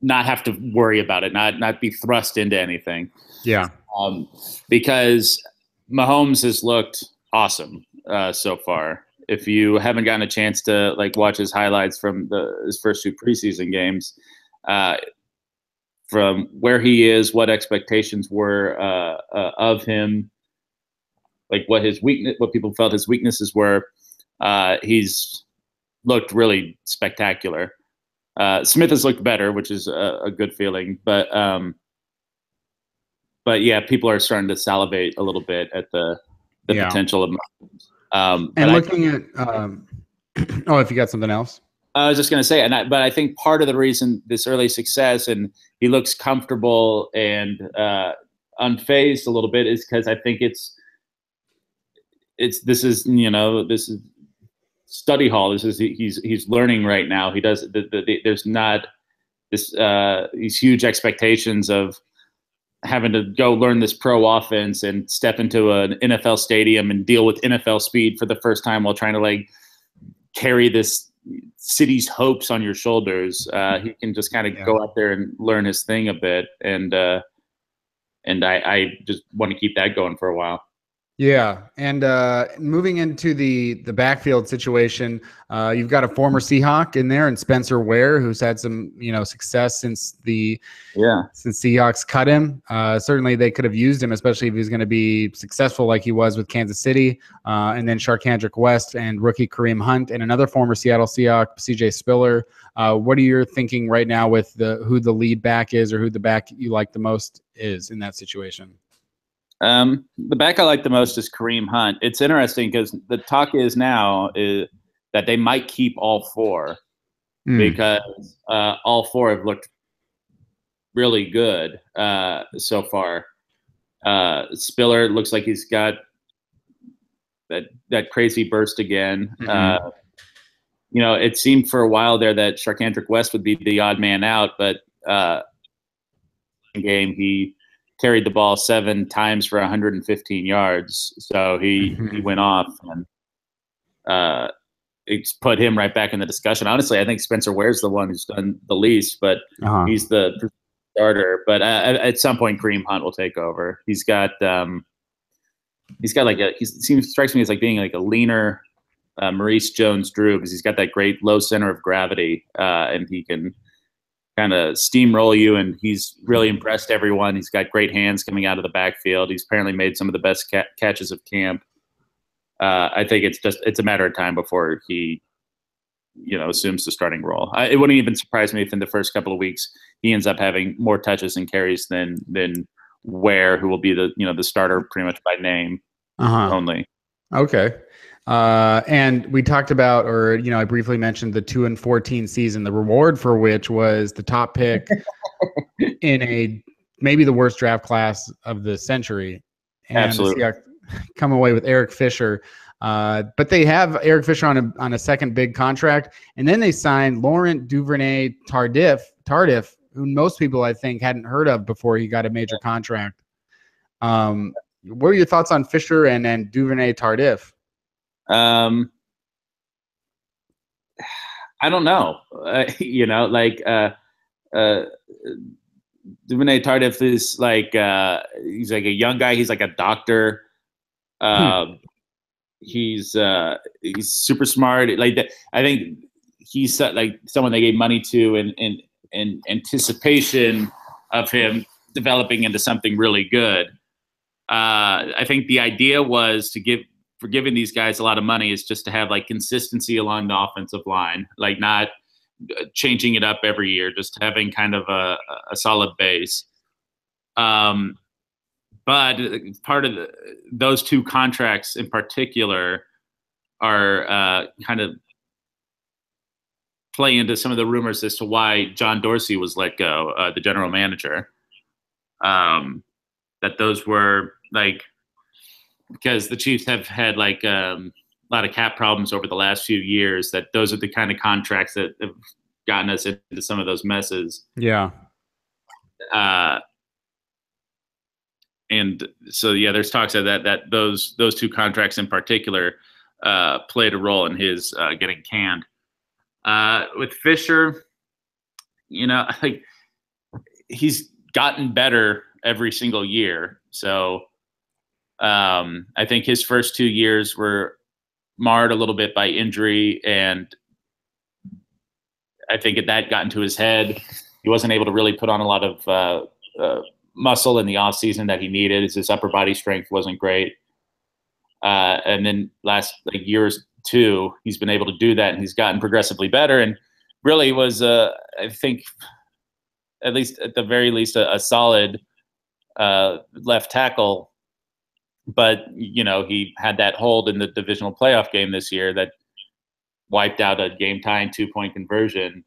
not have to worry about it, not be thrust into anything. Yeah. Because Mahomes has looked awesome so far. If you haven't gotten a chance to like watch his highlights from his first 2 preseason games, from where he is, what expectations were of him, like what people felt his weaknesses were, he's looked really spectacular. Smith has looked better, which is a good feeling, but yeah, people are starting to salivate a little bit at the potential of Mahomes. And looking at oh, if you got something else. I was just going to say, but I think part of the reason this early success and he looks comfortable and unfazed a little bit is because I think this is study hall. This is he's learning right now. He does there's not these huge expectations of having to go learn this pro offense and step into an NFL stadium and deal with NFL speed for the first time while trying to like carry this city's hopes on your shoulders. He can just kind of go out there and learn his thing a bit, and I just want to keep that going for a while. Yeah, and moving into the backfield situation, you've got a former Seahawk in there, and Spencer Ware, who's had some success since Seahawks cut him. Certainly, they could have used him, especially if he's going to be successful like he was with Kansas City. And then Sharkhandrick West and rookie Kareem Hunt, and another former Seattle Seahawk, C.J. Spiller. What are you thinking right now with who the lead back is, or who the back you like the most is in that situation? The back I like the most is Kareem Hunt. It's interesting because the talk is now that they might keep all 4 because all 4 have looked really good so far. Spiller looks like he's got that crazy burst again. It seemed for a while there that Sharkhandrick West would be the odd man out, but game he carried the ball 7 times for 115 yards. So he went off, and it's put him right back in the discussion. Honestly, I think Spencer Ware's the one who's done the least, but he's the starter. But at some point, Kareem Hunt will take over. He strikes me as like being like a leaner Maurice Jones-Drew, because he's got that great low center of gravity, and he can kind of steamroll you, and he's really impressed everyone. He's got great hands coming out of the backfield. He's apparently made some of the best catches of camp. I think it's a matter of time before he, assumes the starting role. It wouldn't even surprise me if in the first couple of weeks he ends up having more touches and carries than Ware, who will be the starter pretty much by name only. Okay. And we talked about, or I briefly mentioned the 2-14 season, the reward for which was the top pick in maybe the worst draft class of the century. And absolutely, the Seahawks come away with Eric Fisher. But they have Eric Fisher on a second big contract, and then they signed Laurent Duvernay-Tardif, who most people I think hadn't heard of before he got a major contract. What are your thoughts on Fisher and Duvernay-Tardif? I don't know. Duvernay Tardif is like he's like a young guy. He's like a doctor. He's super smart. Like I think he's like someone they gave money to in anticipation of him developing into something really good. I think the idea was for giving these guys a lot of money is just to have like consistency along the offensive line, like not changing it up every year, just having kind of a solid base. But part of those 2 contracts in particular are kind of play into some of the rumors as to why John Dorsey was let go, the general manager. That those were like because the Chiefs have had like a lot of cap problems over the last few years. That those are the kind of contracts that have gotten us into some of those messes. Yeah. And so, yeah, there's talks of that those two contracts in particular played a role in his getting canned. With Fisher, like he's gotten better every single year. So I think his first 2 years were marred a little bit by injury, and I think that got into his head. He wasn't able to really put on a lot of muscle in the off season that he needed. His upper body strength wasn't great. And then last years two, he's been able to do that, and he's gotten progressively better. And really was, I think, at the very least, a solid left tackle. But he had that hold in the divisional playoff game this year that wiped out a game-tying 2-point conversion.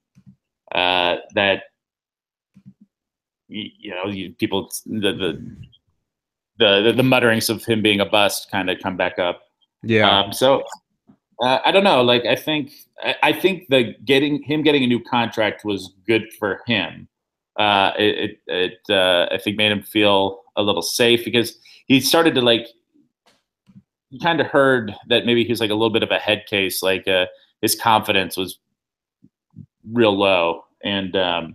That people the mutterings of him being a bust kind of come back up. Yeah. So I don't know. Like I think getting a new contract was good for him. I think made him feel a little safe because he started to you kind of heard that maybe he was like a little bit of a head case. Like his confidence was real low, and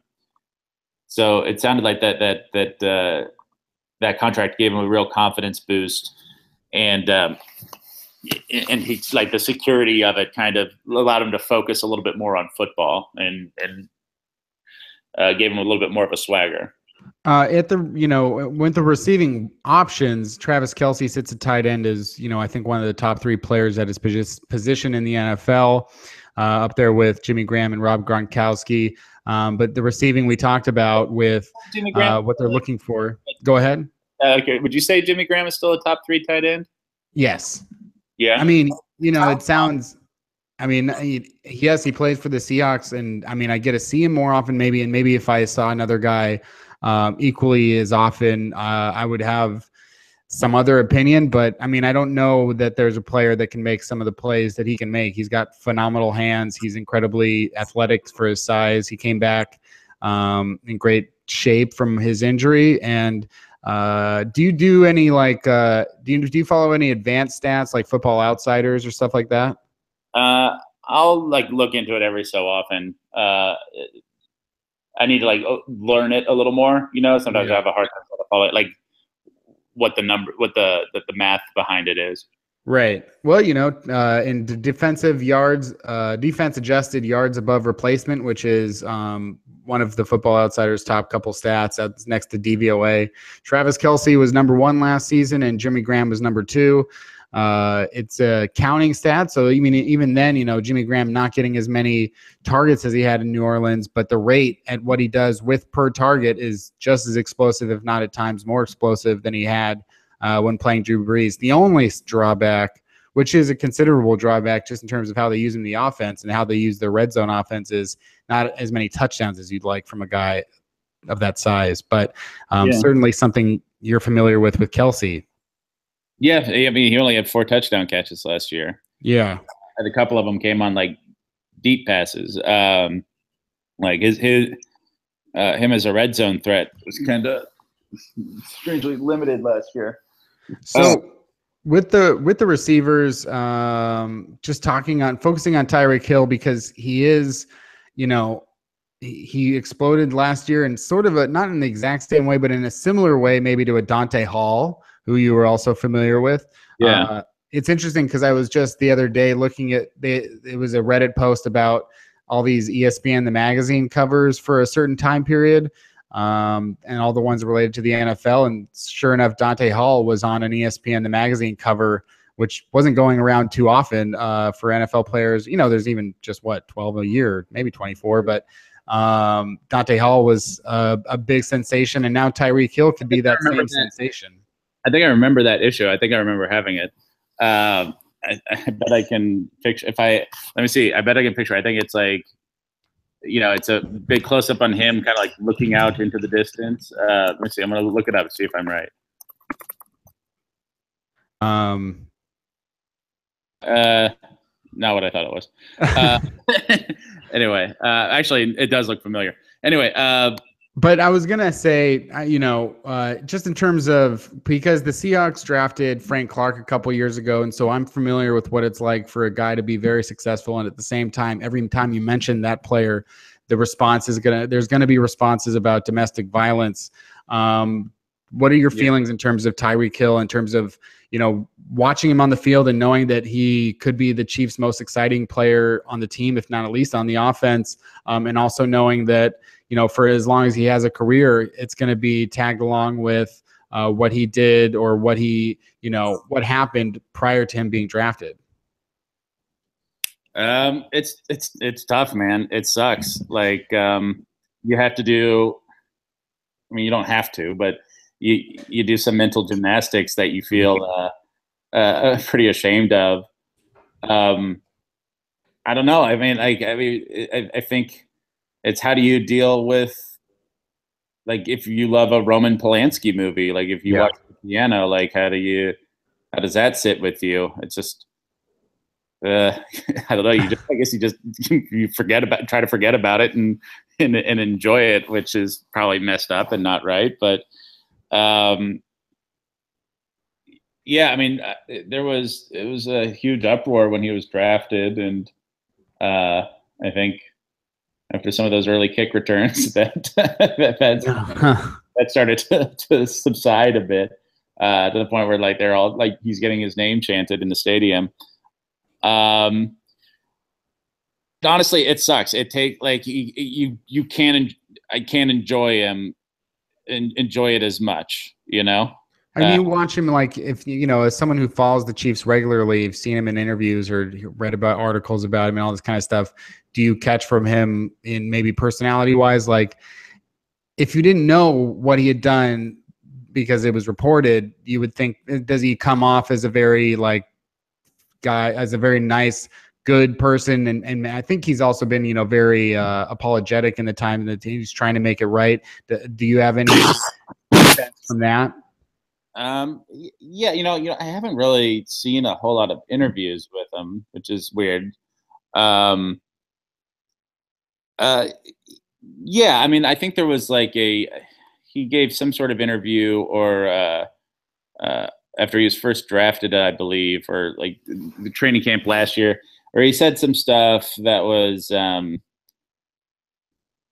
so it sounded like that contract gave him a real confidence boost, and he's like the security of it kind of allowed him to focus a little bit more on football and gave him a little bit more of a swagger. With the receiving options, Travis Kelce sits at tight end as, I think one of the top 3 players at his position in the NFL, up there with Jimmy Graham and Rob Gronkowski. But the receiving we talked about with what they're looking for. Go ahead. Okay. Would you say Jimmy Graham is still a top 3 tight end? Yes. Yeah. I mean, it sounds. I mean, yes, he plays for the Seahawks, and I mean, I get to see him more often, maybe. And maybe if I saw another guy equally as often, I would have some other opinion. But I mean, I don't know that there's a player that can make some of the plays that he can make. He's got phenomenal hands. He's incredibly athletic for his size. He came back in great shape from his injury. And do you do any do you follow any advanced stats like Football Outsiders or stuff like that? I'll look into it every so often. I need to learn it a little more. Sometimes I have a hard time to follow it, what the math behind it is. Right. Well, in defensive yards, defense adjusted yards above replacement, which is one of the Football Outsiders' top couple stats. That's next to DVOA. Travis Kelce was number 1 last season, and Jimmy Graham was number 2. It's a counting stat. So even then, Jimmy Graham not getting as many targets as he had in New Orleans, but the rate at what he does with per target is just as explosive, if not at times more explosive than he had when playing Drew Brees. The only drawback, which is a considerable drawback just in terms of how they use him in the offense and how they use their red zone offense, is not as many touchdowns as you'd like from a guy of that size. But certainly something you're familiar with Kelce. Yeah, I mean, he only had 4 touchdown catches last year. Yeah, and a couple of them came on deep passes. Him as a red zone threat was kind of strangely limited last year. So with the receivers, just focusing on Tyreek Hill, because he is, he exploded last year in sort of not in the exact same way, but in a similar way, maybe to a Dante Hall, who you were also familiar with. Yeah. It's interesting because I was just the other day looking at it was a Reddit post about all these ESPN the magazine covers for a certain time period, and all the ones related to the NFL. And sure enough, Dante Hall was on an ESPN the magazine cover, which wasn't going around too often for NFL players. There's even just 12 a year, maybe 24, but Dante Hall was a big sensation, and now Tyreek Hill could be that same sensation. I think I remember that issue. I think I remember having it. I bet I can picture. Let me see. I bet I can picture. I think it's it's a big close up on him, kind of looking out into the distance. Let me see. I'm gonna look it up, see if I'm right. Um, Not what I thought it was. Anyway, actually, it does look familiar. Anyway, but I was gonna say, just in terms of because the Seahawks drafted Frank Clark a couple years ago, and so I'm familiar with what it's like for a guy to be very successful, and at the same time, every time you mention that player, there's gonna be responses about domestic violence. What are your feelings in terms of Tyreek Hill, in terms of watching him on the field and knowing that he could be the Chiefs' most exciting player on the team, if not at least on the offense, and also knowing that for as long as he has a career, it's going to be tagged along with what he did or what what happened prior to him being drafted. It's tough, man. It sucks. Like, you have to do. I mean, you don't have to, but you do some mental gymnastics that you feel pretty ashamed of. I don't know. I mean, I think it's how do you deal with, like, if you love a Roman Polanski movie, like if you watch The Piano, like how does that sit with you? It's just I don't know. I guess you try to forget about it and enjoy it, which is probably messed up and not right. But yeah, I mean, it was a huge uproar when he was drafted, and I think after some of those early kick returns that started to subside a bit, to the point where like they're all like he's getting his name chanted in the stadium. Honestly, it sucks. It like you can't I can't enjoy him and enjoy it as much, I mean, you watch him like if as someone who follows the Chiefs regularly, you've seen him in interviews or read about articles about him and all this kind of stuff. Do you catch from him in maybe personality wise, like if you didn't know what he had done because it was reported, you would think, does he come off as a very as a very nice, good person? And I think he's also been, very apologetic in the time that he's trying to make it right. Do you have any sense from that? Yeah, I haven't really seen a whole lot of interviews with him, which is weird. Yeah, I mean, I think there was he gave some sort of interview or after he was first drafted, I believe, or like the training camp last year, or he said some stuff that was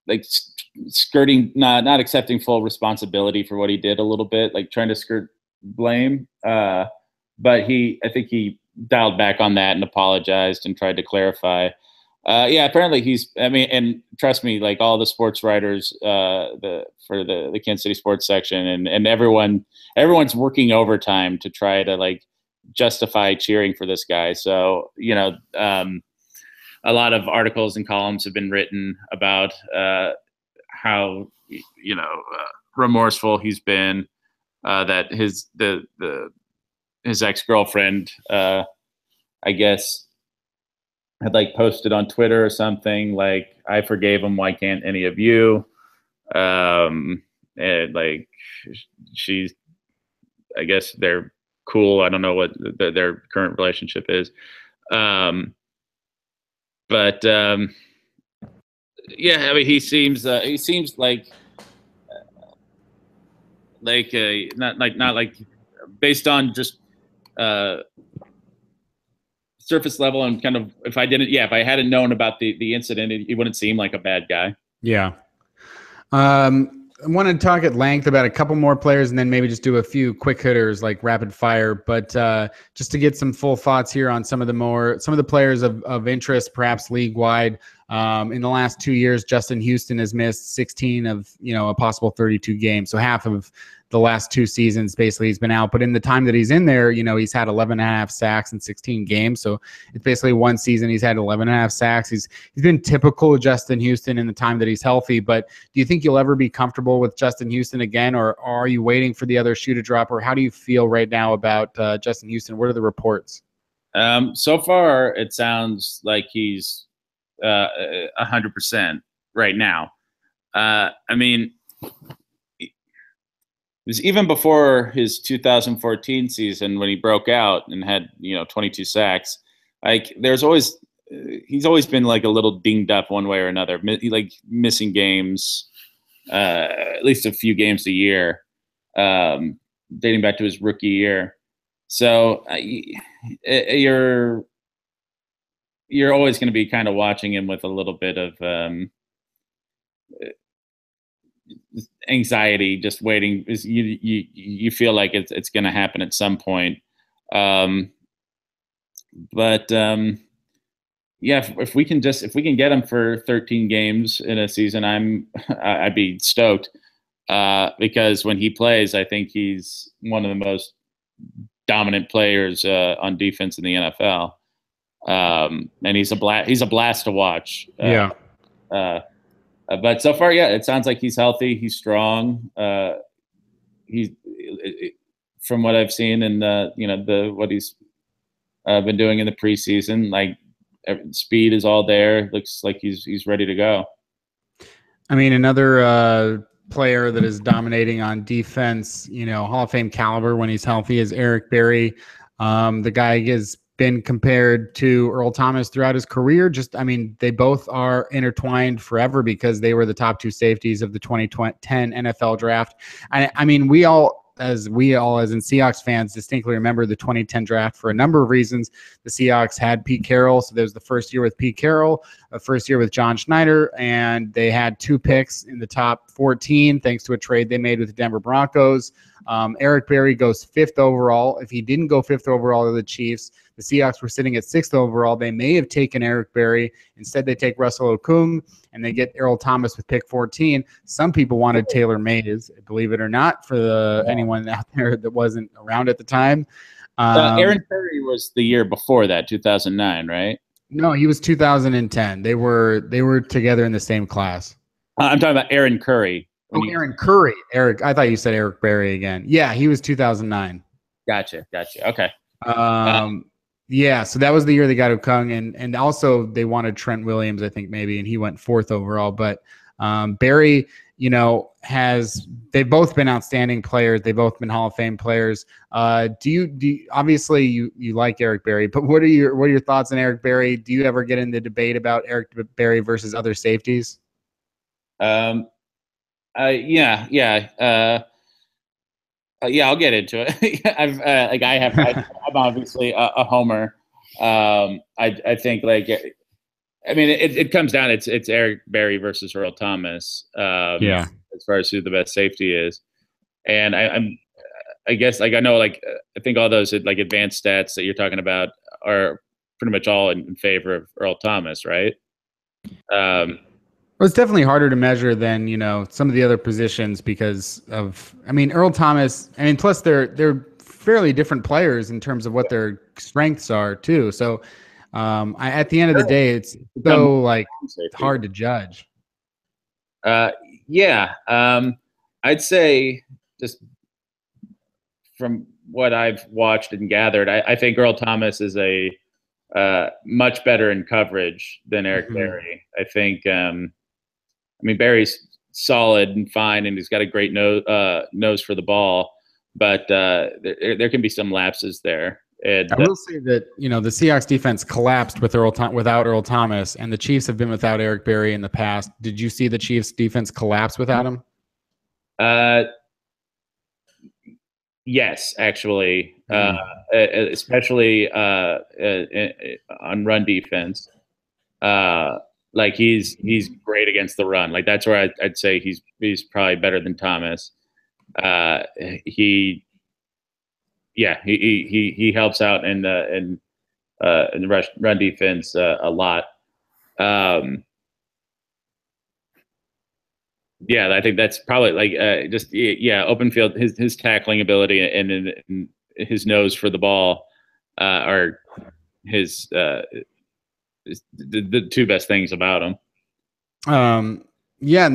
like skirting, not accepting full responsibility for what he did a little bit, like trying to skirt blame. But I think he dialed back on that and apologized and tried to clarify. Yeah, apparently and trust me, like all the sports writers, for the Kansas City sports section and everyone's working overtime to try to like justify cheering for this guy. So, a lot of articles and columns have been written about how remorseful he's been, that his ex-girlfriend, I guess, had like posted on Twitter or something like, I forgave him, why can't any of you? And like she's, I guess they're cool. I don't know what their current relationship is. But yeah, I mean, he seems like not like based on just surface level and kind of if I hadn't known about the incident, he wouldn't seem like a bad guy. Yeah. I want to talk at length about a couple more players and then maybe just do a few quick hitters like rapid fire. But just to get some full thoughts here on some of the players of interest, perhaps league wide. In the last 2 years, Justin Houston has missed 16 of a possible 32 games, so half of the last 2 seasons basically he's been out. But in the time that he's in there, he's had 11 and a half sacks in 16 games, so it's basically one season he's had 11 and a half sacks. He's been typical Justin Houston in the time that he's healthy. But do you think you'll ever be comfortable with Justin Houston again, or are you waiting for the other shoe to drop, or how do you feel right now about Justin Houston? What are the reports? So far it sounds like he's 100% right now. I mean, was even before his 2014 season when he broke out and had 22 sacks. Like there's always he's always been like a little dinged up one way or another, like missing games, at least a few games a year, dating back to his rookie year. So you're always going to be kind of watching him with a little bit of anxiety, just waiting. You feel like it's going to happen at some point. Yeah, if we can get him for 13 games in a season, I'd be stoked, because when he plays, I think he's one of the most dominant players on defense in the NFL, and he's a blast to watch. But so far, yeah, it sounds like he's healthy, he's strong. He's from what I've seen and what he's been doing in the preseason, like. Speed is all there. Looks like he's ready to go. I mean, another player that is dominating on defense, Hall of Fame caliber when he's healthy, is Eric Berry. The guy has been compared to Earl Thomas throughout his career. They both are intertwined forever because they were the top two safeties of the 2010 NFL draft. We all as in Seahawks fans distinctly remember the 2010 draft for a number of reasons. The Seahawks had Pete Carroll, so there was the first year with Pete Carroll, the first year with John Schneider, and they had 2 picks in the top 14 thanks to a trade they made with the Denver Broncos. Eric Berry goes 5th overall. If he didn't go 5th overall to the Chiefs, the Seahawks were sitting at 6th overall. They may have taken Eric Berry. Instead, they take Russell Okung, and they get Earl Thomas with pick 14. Some people wanted Taylor Mays, believe it or not, for anyone out there that wasn't around at the time. Aaron Curry was the year before that, 2009, right? No, he was 2010. They were together in the same class. I'm talking about Aaron Curry. Aaron Curry. Eric, I thought you said Eric Berry again. Yeah, he was 2009. Gotcha. Okay. Yeah, so that was the year they got Okung, and also they wanted Trent Williams, I think maybe, and he went 4th overall. But Berry, they've both been outstanding players. They've both been Hall of Fame players. Do you obviously you like Eric Berry, but what are your thoughts on Eric Berry? Do you ever get in the debate about Eric Berry versus other safeties? Yeah. I'll get into it. I'm obviously a homer. I think it comes down. It's Eric Berry versus Earl Thomas. As far as who the best safety is, and I guess I know I think all those advanced stats that you're talking about are pretty much all in favor of Earl Thomas, right? Well, it's definitely harder to measure than, some of the other positions because of, Earl Thomas, plus they're fairly different players in terms of what their strengths are too. So at the end of the day, it's so hard to judge. Yeah. I'd say just from what I've watched and gathered, I think Earl Thomas is a much better in coverage than Eric Berry. I think, Berry's solid and fine, and he's got a great nose for the ball, but there can be some lapses there. And, I will say that the Seahawks defense collapsed without Earl Thomas, and the Chiefs have been without Eric Berry in the past. Did you see the Chiefs defense collapse without him? Yes, actually, especially on run defense. He's great against the run. That's where I'd say he's probably better than Thomas. He helps out in the run defense a lot. I think that's probably open field. His tackling ability and his nose for the ball are his. The 2 best things about him. And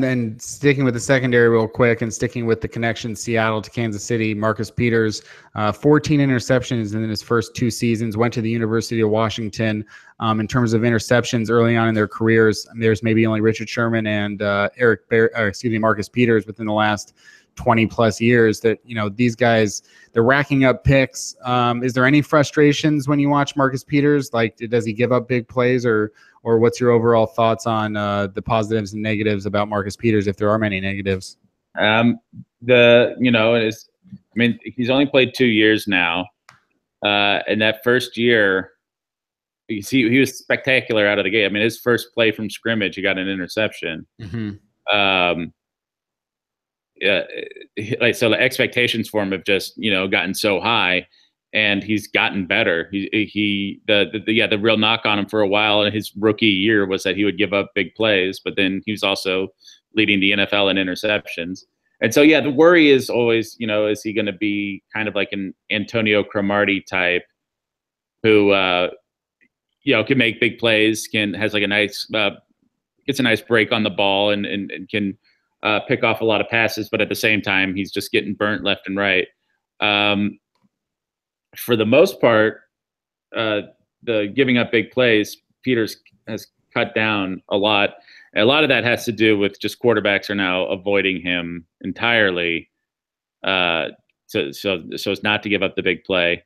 then sticking with the secondary real quick and sticking with the connection Seattle to Kansas City, Marcus Peters, 14 interceptions in his first 2 seasons, went to the University of Washington. In terms of interceptions early on in their careers, there's maybe only Richard Sherman and Marcus Peters within the last 20 plus years that, these guys, they're racking up picks. Is there any frustrations when you watch Marcus Peters? Like, does he give up big plays, or what's your overall thoughts on the positives and negatives about Marcus Peters, if there are many negatives? He's only played 2 years now. And that first year, you see, he was spectacular out of the gate. I mean, his first play from scrimmage, he got an interception. Mm-hmm. So the expectations for him have just, gotten so high, and he's gotten better. The real knock on him for a while in his rookie year was that he would give up big plays, but then he was also leading the NFL in interceptions. And so, the worry is always, is he going to be kind of like an Antonio Cromartie type who, can make big plays, has like a nice, gets a nice break on the ball and can pick off a lot of passes, but at the same time, he's just getting burnt left and right. For the most part, the giving up big plays, Peters has cut down a lot. And a lot of that has to do with just quarterbacks are now avoiding him entirely, so as not to give up the big play.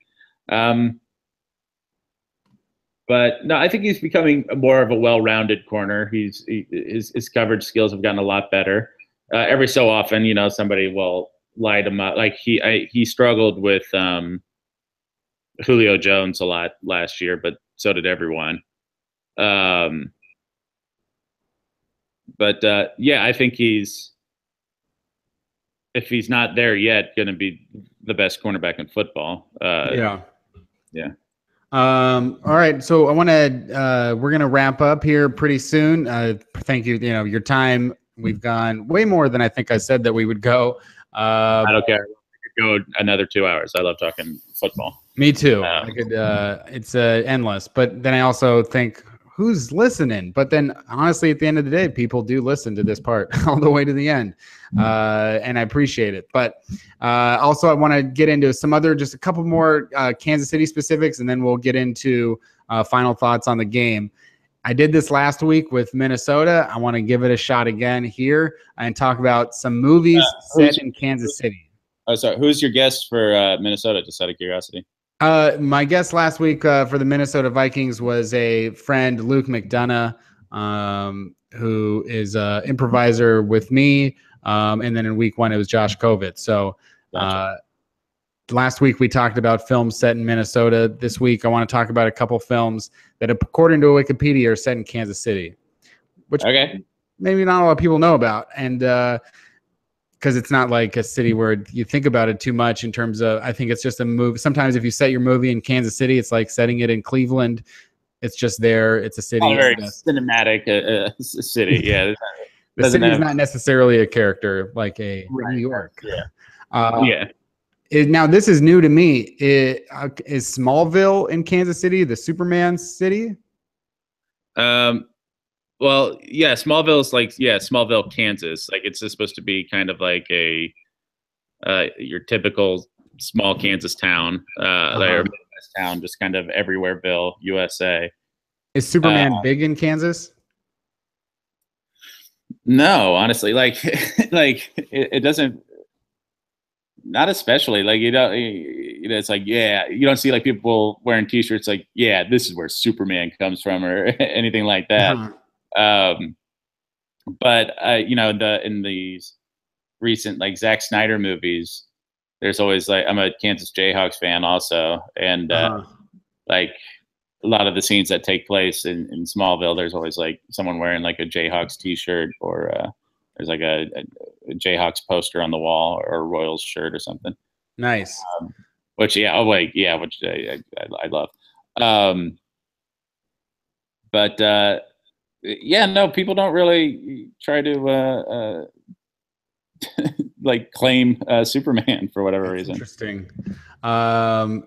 But no, I think he's becoming more of a well-rounded corner. His coverage skills have gotten a lot better. Every so often, somebody will light him up. Like he struggled with Julio Jones a lot last year, but so did everyone. I think if he's not there yet, going to be the best cornerback in football. Yeah. All right. So we're going to wrap up here pretty soon. Thank you. Your time, we've gone way more than I think I said that we would go. I don't care. We could go another 2 hours. I love talking football. Me too. It's endless, but then I also think, who's listening? But then honestly, at the end of the day, people do listen to this part all the way to the end. And I appreciate it. But also I want to get into just a couple more Kansas City specifics, and then we'll get into final thoughts on the game. I did this last week with Minnesota. I want to give it a shot again here and talk about some movies set in Kansas City. Oh, sorry. Who's your guest for Minnesota, just out of curiosity? My guest last week for the Minnesota Vikings was a friend, Luke McDonough, who is an improviser with me. And then in week 1, it was Josh Kovitz. So Gotcha. Last week we talked about films set in Minnesota. This week I want to talk about a couple films that, according to Wikipedia, are set in Kansas City, which maybe not a lot of people know about. And because it's not like a city where you think about it too much in terms of, I think it's just a movie. Sometimes if you set your movie in Kansas City, it's like setting it in Cleveland. It's just there. It's a city. Oh, very cinematic city. Yeah. The city is not necessarily a character like a New York. Yeah. Now, this is new to me. Is Smallville in Kansas City the Superman city? Well, yeah, Smallville's Smallville, Kansas. Like, it's supposed to be kind of like your typical small Kansas town, or Midwest town, just kind of everywhereville, USA. Is Superman big in Kansas? No, honestly, it doesn't. Not especially. Like, it's like, you don't see like people wearing T-shirts like, this is where Superman comes from, or anything like that. But in these recent like Zack Snyder movies, there's always like, I'm a Kansas Jayhawks fan also, and like a lot of the scenes that take place in Smallville, there's always like someone wearing like a Jayhawks T-shirt, or there's like a Jayhawks poster on the wall, or a Royals shirt or something. Nice. Which I love. No, people don't really try to like claim Superman for whatever reason. Interesting. I'm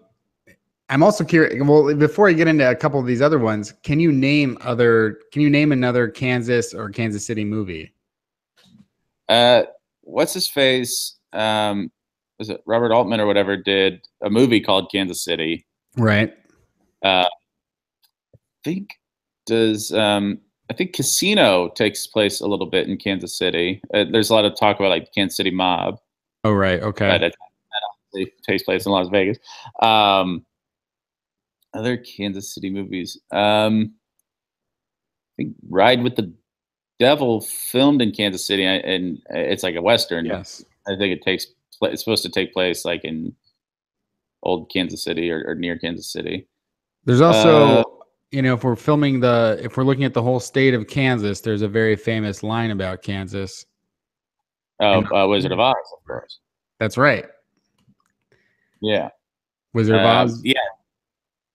also curious. Well, before I get into a couple of these other ones, can you name another Kansas or Kansas City movie? What's his face? Was it Robert Altman or whatever did a movie called Kansas City? Right. I think Casino takes place a little bit in Kansas City. There's a lot of talk about like the Kansas City mob. Oh, right. Okay. That obviously takes place in Las Vegas. Other Kansas City movies. I think Ride with the Devil filmed in Kansas City, and it's like a Western. Yes. I think it's supposed to take place like in old Kansas City or near Kansas City. There's also, if we're looking at the whole state of Kansas, there's a very famous line about Kansas. Wizard of Oz, of course. That's right. Yeah. Wizard of Oz. Yeah.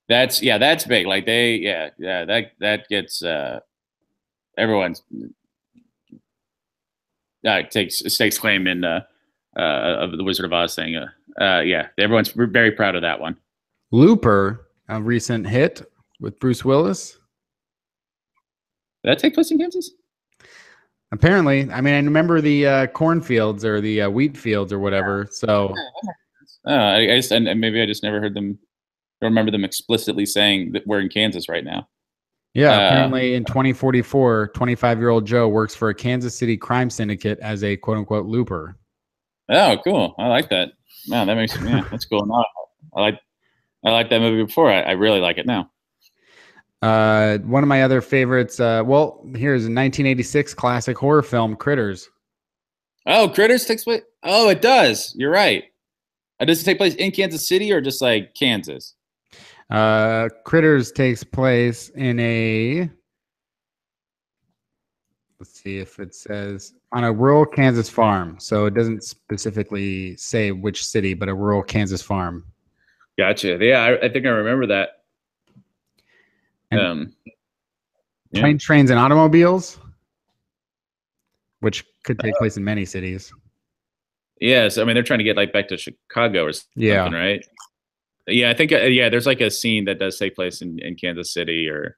That's big. Like that gets everyone's stakes claim in of the Wizard of Oz thing. Everyone's very proud of that one. Looper, a recent hit with Bruce Willis. Did that take place in Kansas? Apparently. I mean, I remember the cornfields or the wheat fields or whatever. So, and maybe I just never heard them. Don't remember them explicitly saying that we're in Kansas right now. Yeah, apparently in 2044, 25-year-old Joe works for a Kansas City crime syndicate as a quote-unquote looper. Oh, cool. I like that. Man, that makes that's cool. No, I like that movie before. I really like it now. One of my other favorites, here's a 1986 classic horror film, Critters. Oh, Critters takes place? Oh, it does. You're right. Does it take place in Kansas City or just like Kansas? Critters takes place in let's see if it says on a rural Kansas farm. So it doesn't specifically say which city, but a rural Kansas farm. Gotcha. Yeah, I think I remember that. Plane, Trains, and Automobiles, which could take place in many cities. Yes, I mean they're trying to get like back to Chicago or something, right? Yeah, I think there's like a scene that does take place in Kansas City, or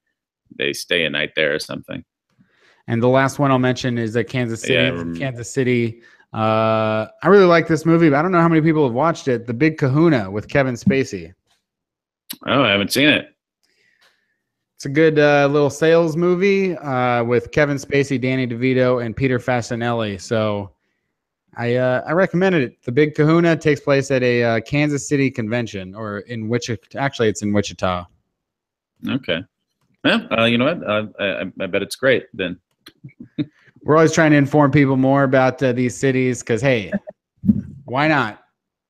they stay a night there or something. And the last one I'll mention is Kansas City. Kansas City. I really like this movie, but I don't know how many people have watched it. The Big Kahuna with Kevin Spacey. Oh, I haven't seen it. It's a good little sales movie with Kevin Spacey, Danny DeVito, and Peter Fasinelli. So I recommended it. The Big Kahuna takes place at a Kansas City convention, or in Wichita. Actually, it's in Wichita. Okay. Well, you know what? I bet it's great then. We're always trying to inform people more about these cities because, hey, why not?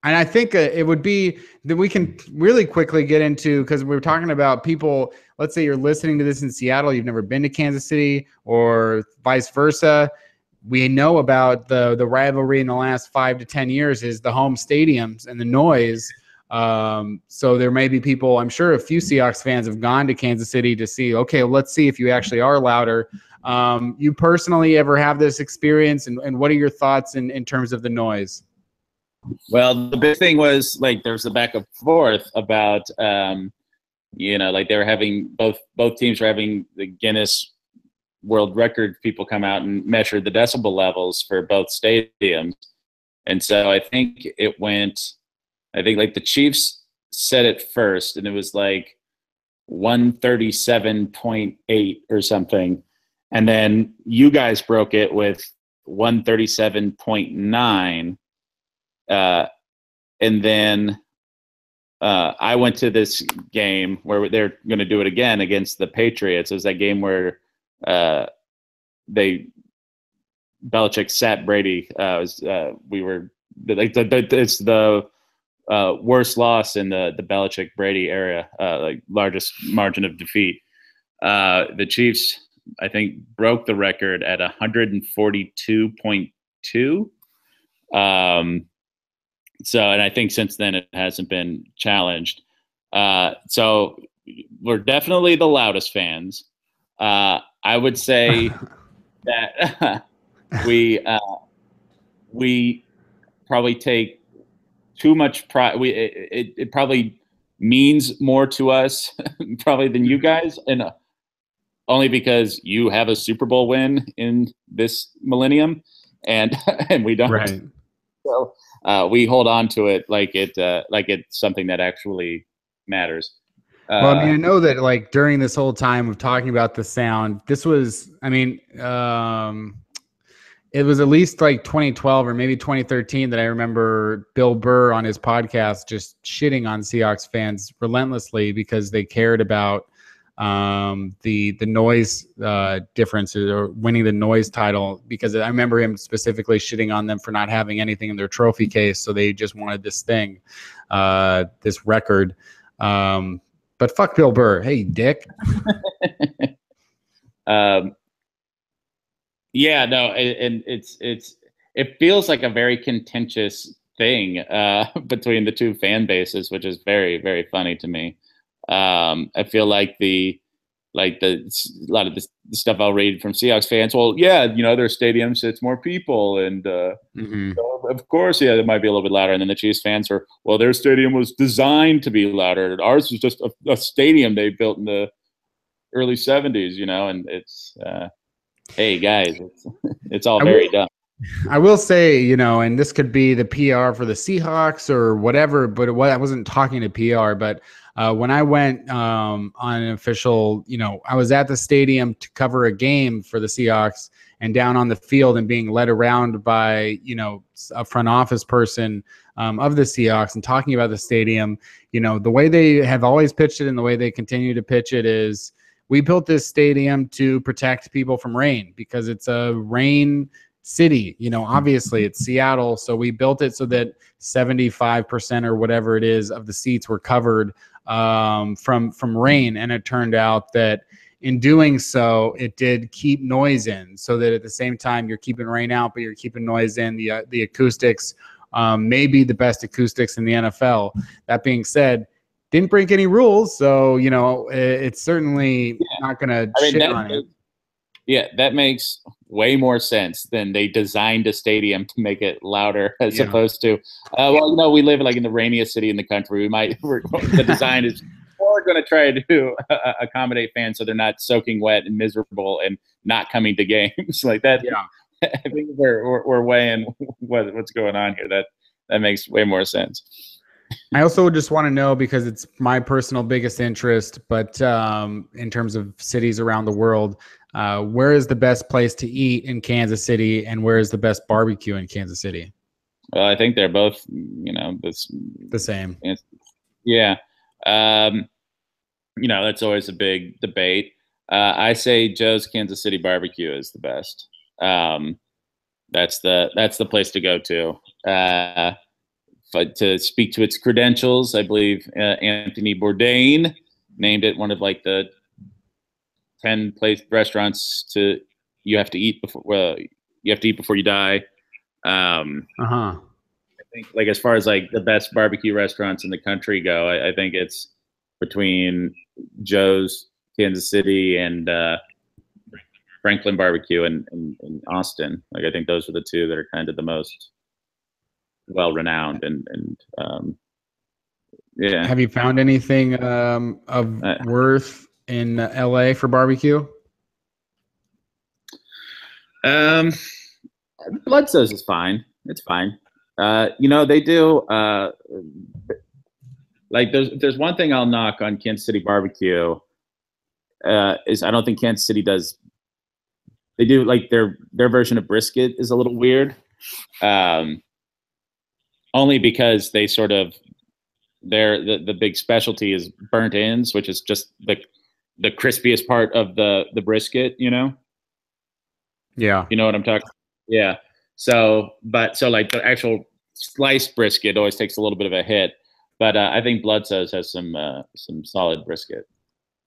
And I think it would be that we can really quickly get into, because we're talking about people. Let's say you're listening to this in Seattle, you've never been to Kansas City, or vice versa. We know about the rivalry in the last 5 to 10 years is the home stadiums and the noise. So there may be people, I'm sure a few Seahawks fans have gone to Kansas City to see, okay, well, let's see if you actually are louder. You personally ever have this experience, and what are your thoughts in terms of the noise? Well, the big thing was like there's the back and forth about like they were having both teams were having the Guinness World Record people come out and measure the decibel levels for both stadiums. And so I think like the Chiefs said it first, and it was like 137.8 or something. And then you guys broke it with 137.9. And then I went to this game where they're going to do it again against the Patriots. It was that game where Belichick sat Brady. It's the worst loss in the Belichick Brady era, like largest margin of defeat. The Chiefs, I think, broke the record at 142.2. And I think since then it hasn't been challenged. So we're definitely the loudest fans. I would say that we probably take too much pride. It probably means more to us probably than you guys, and only because you have a Super Bowl win in this millennium, and we don't. Right. So we hold on to it like it's something that actually matters. Well, I mean, I know that like during this whole time of talking about the sound, this was, It was at least like 2012 or maybe 2013 that I remember Bill Burr on his podcast just shitting on Seahawks fans relentlessly because they cared about the noise differences or winning the noise title, because I remember him specifically shitting on them for not having anything in their trophy case, so they just wanted this thing, this record. But fuck Bill Burr, hey dick. Yeah, no, and it feels like a very contentious thing between the two fan bases, which is very, very funny to me. I feel like a lot of the stuff I'll read from Seahawks fans. Well, yeah, their stadium sits more people, and so of course, yeah, it might be a little bit louder. And then the Chiefs fans are, well, their stadium was designed to be louder. Ours was just a stadium they built in the early '70s, and it's. Hey guys, it's all very dumb. I will say, and this could be the PR for the Seahawks or whatever, but I wasn't talking to PR. But when I went on an official, I was at the stadium to cover a game for the Seahawks, and down on the field and being led around by, a front office person of the Seahawks and talking about the stadium. The way they have always pitched it and the way they continue to pitch it is, we built this stadium to protect people from rain because it's a rain city. Obviously it's Seattle. So we built it so that 75% or whatever it is of the seats were covered from rain. And it turned out that in doing so, it did keep noise in, so that at the same time you're keeping rain out, but you're keeping noise in. The acoustics may be the best acoustics in the NFL. That being said, didn't break any rules, so it's certainly not going to shit on it. Yeah, that makes way more sense than they designed a stadium to make it louder as opposed to. We live in the rainiest city in the country. The design is we're going to try to accommodate fans so they're not soaking wet and miserable and not coming to games like that. Yeah, I think we're weighing what's going on here. That makes way more sense. I also just want to know, because it's my personal biggest interest, but in terms of cities around the world, where is the best place to eat in Kansas City, and where is the best barbecue in Kansas City? Well, I think they're both, the same. Yeah. That's always a big debate. I say Joe's Kansas City barbecue is the best. That's the place to go to. To speak to its credentials, I believe Anthony Bourdain named it one of the 10 restaurants you have to eat before you die. I think as far as the best barbecue restaurants in the country go, I think it's between Joe's Kansas City and Franklin Barbecue in Austin. I think those are the two that are kind of the most well-renowned and yeah. Have you found anything of worth in LA for barbecue? Bloodso's is fine. It's fine. They do there's one thing I'll knock on Kansas City barbecue is I don't think Kansas City does. They do their version of brisket is a little weird. Only because they sort of the big specialty is burnt ends, which is just the crispiest part of the brisket, Yeah. You know what I'm talking? Yeah. So the actual sliced brisket always takes a little bit of a hit, but I think Bloodso's has some solid brisket.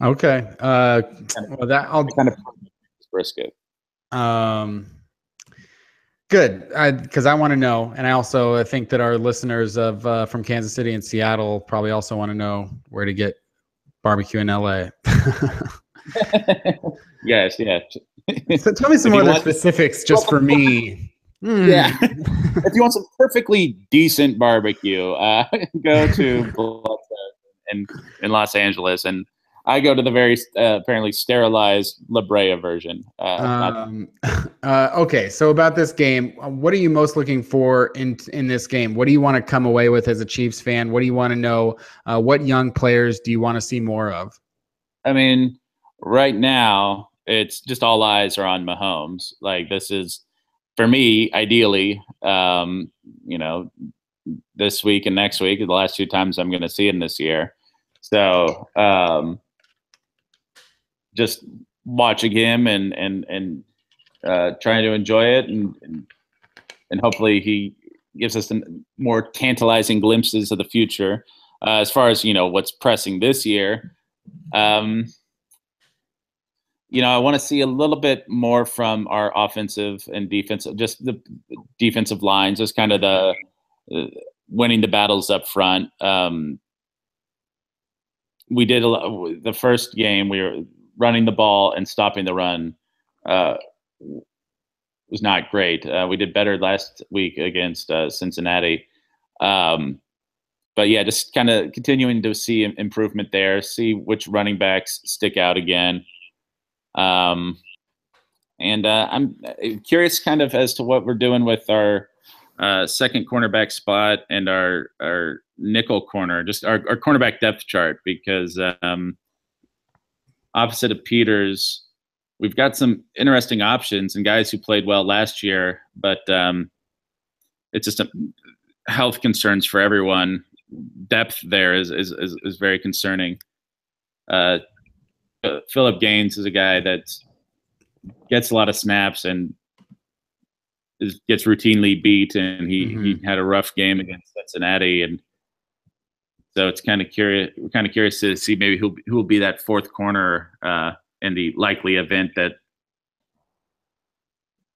Okay. I'll kind of brisket. Good, because I want to know, and I also think that our listeners from Kansas City and Seattle probably also want to know where to get barbecue in LA. Yes, yeah. So tell me some other specifics just for me. Yeah. If you want some perfectly decent barbecue, go to in Los Angeles, and I go to the very apparently sterilized La Brea version. Okay, so about this game, what are you most looking for in this game? What do you want to come away with as a Chiefs fan? What do you want to know? What young players do you want to see more of? I mean, right now, it's just all eyes are on Mahomes. for me, ideally, this week and next week are the last 2 times I'm going to see him this year. So just watching him and trying to enjoy it, and hopefully he gives us some more tantalizing glimpses of the future. As far as what's pressing this year, I want to see a little bit more from our offensive and defensive, just the defensive lines, just kind of the winning the battles up front. We did the first game. We were running the ball and stopping the run was not great. We did better last week against Cincinnati. But yeah, just kind of continuing to see improvement there, see which running backs stick out again. And I'm curious kind of as to what we're doing with our second cornerback spot and our nickel corner, just our cornerback depth chart, because opposite of Peters, we've got some interesting options and guys who played well last year, but it's just health concerns for everyone. Depth there is very concerning. Philip Gaines is a guy that gets a lot of snaps and gets routinely beat, and he had a rough game against Cincinnati, and so it's kind of curious. We're kind of curious to see maybe who will be that fourth corner in the likely event that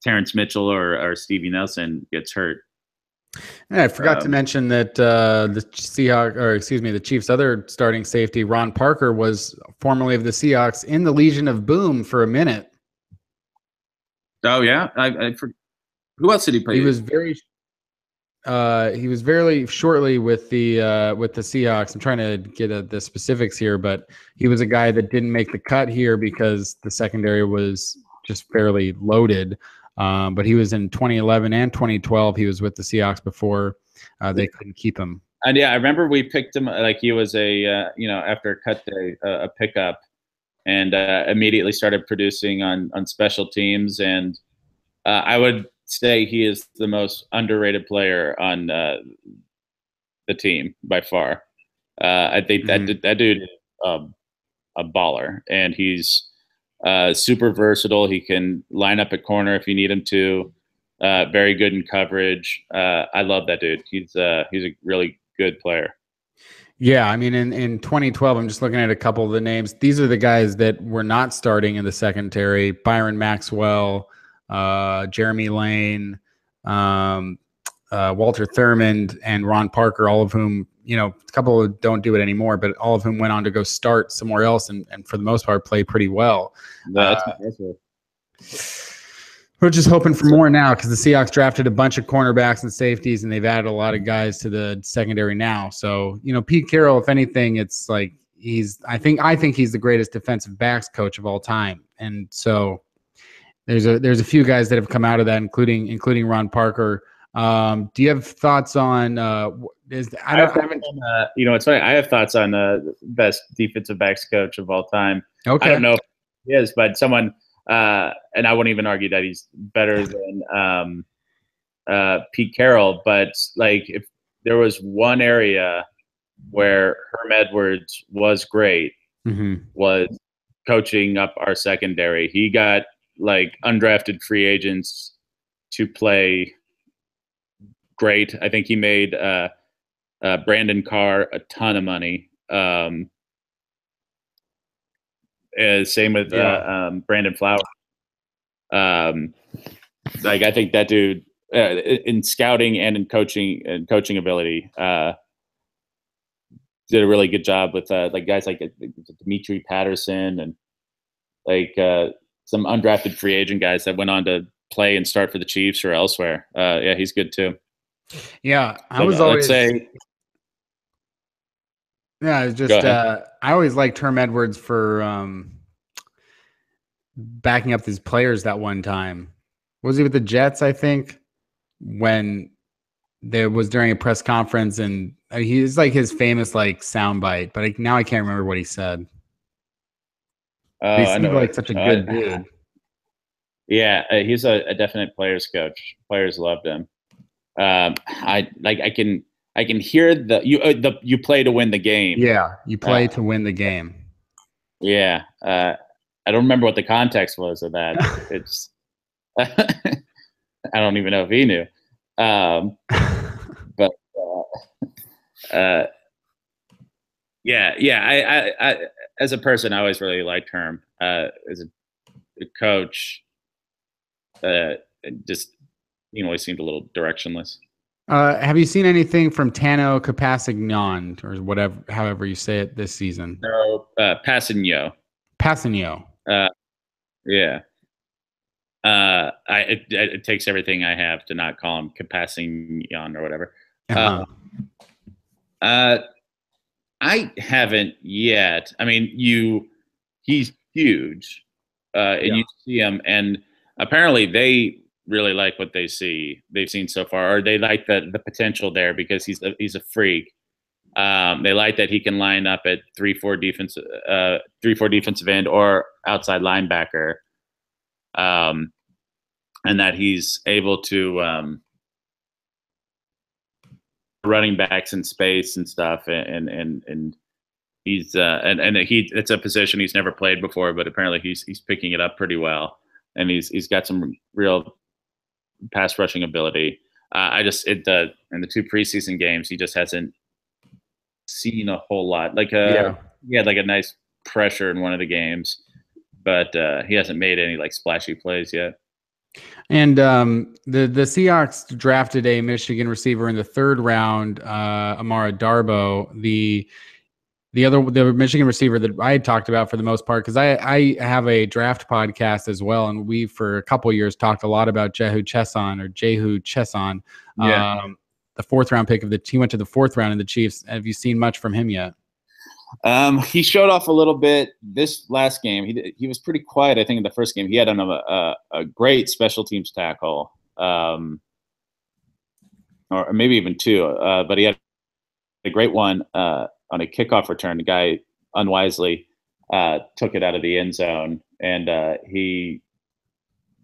Terrence Mitchell or Stevie Nelson gets hurt. Yeah, I forgot to mention that the Chiefs' other starting safety, Ron Parker, was formerly of the Seahawks in the Legion of Boom for a minute. Oh yeah, who else did he play? He was very shortly with the Seahawks. I'm trying to get the specifics here, but he was a guy that didn't make the cut here because the secondary was just fairly loaded. But he was in 2011 and 2012. He was with the Seahawks before they couldn't keep him. And yeah, I remember we picked him like he was after a cut day, a pickup, and immediately started producing on special teams. And I would say he is the most underrated player on the team by far. I think that dude is a baller, and he's super versatile. He can line up at corner if you need him to. Very good in coverage. I love that dude. He's a really good player. Yeah, I mean, in 2012, I'm just looking at a couple of the names. These are the guys that were not starting in the secondary: Byron Maxwell, Jeremy Lane, Walter Thurmond, and Ron Parker, all of whom, a couple don't do it anymore, but all of whom went on to go start somewhere else and for the most part play pretty well. That's impressive. We're just hoping for more now because the Seahawks drafted a bunch of cornerbacks and safeties, and they've added a lot of guys to the secondary now. So, Pete Carroll, if anything, it's like I think he's the greatest defensive backs coach of all time. And so there's a few guys that have come out of that, including Ron Parker. Do you have thoughts on it's funny. I have thoughts on the best defensive backs coach of all time. Okay. I don't know if he is, but someone and I wouldn't even argue that he's better than Pete Carroll. But like, if there was one area where Herm Edwards was great, was coaching up our secondary. He got like undrafted free agents to play great. I think he made Brandon Carr a ton of money. Same with Brandon Flowers. Like, I think that dude in scouting and in coaching ability did a really good job with like guys like Dimitri Patterson and like some undrafted free agent guys that went on to play and start for the Chiefs or elsewhere. Yeah, he's good too. Yeah, I was always I always liked Herm Edwards for backing up these players that one time. Was he with the Jets, I think, when there was during a press conference, and he's like his famous like soundbite, but now I can't remember what he said. He seemed like such a good dude. Yeah, he's a definite players coach. Players loved him. I can hear you play to win the game. Yeah, you play to win the game. Yeah, I don't remember what the context was of that. It's I don't even know if he knew. But yeah. I as a person, I always really liked Herm. As a coach, just always seemed a little directionless. Have you seen anything from Tano Capassignon or whatever, however you say it, this season? No, Passigno. Passigno. Yeah. It takes everything I have to not call him Capassignon or whatever. Uh-huh. I haven't yet. I mean, he's huge, and you see him, and apparently they really like what they've seen so far, or they like the potential there because he's a freak. They like that he can line up at 3-4 defensive end or outside linebacker, and that he's able to running backs in space and stuff, and he's it's a position he's never played before, but apparently he's picking it up pretty well, and he's got some real pass rushing ability. In the 2 preseason games, he just hasn't seen a whole lot. He had like a nice pressure in one of the games, but he hasn't made any like splashy plays yet. And the Seahawks drafted a Michigan receiver in the 3rd round, Amara Darboh, the Michigan receiver that I had talked about for the most part, because I have a draft podcast as well, and we for a couple of years talked a lot about Jehu Chesson. Yeah. The 4th round pick he went to the 4th round in the Chiefs. Have you seen much from him yet? He showed off a little bit this last game. He was pretty quiet, I think, in the first game. He had a great special teams tackle, or maybe even 2. But he had a great one on a kickoff return. The guy unwisely took it out of the end zone, and he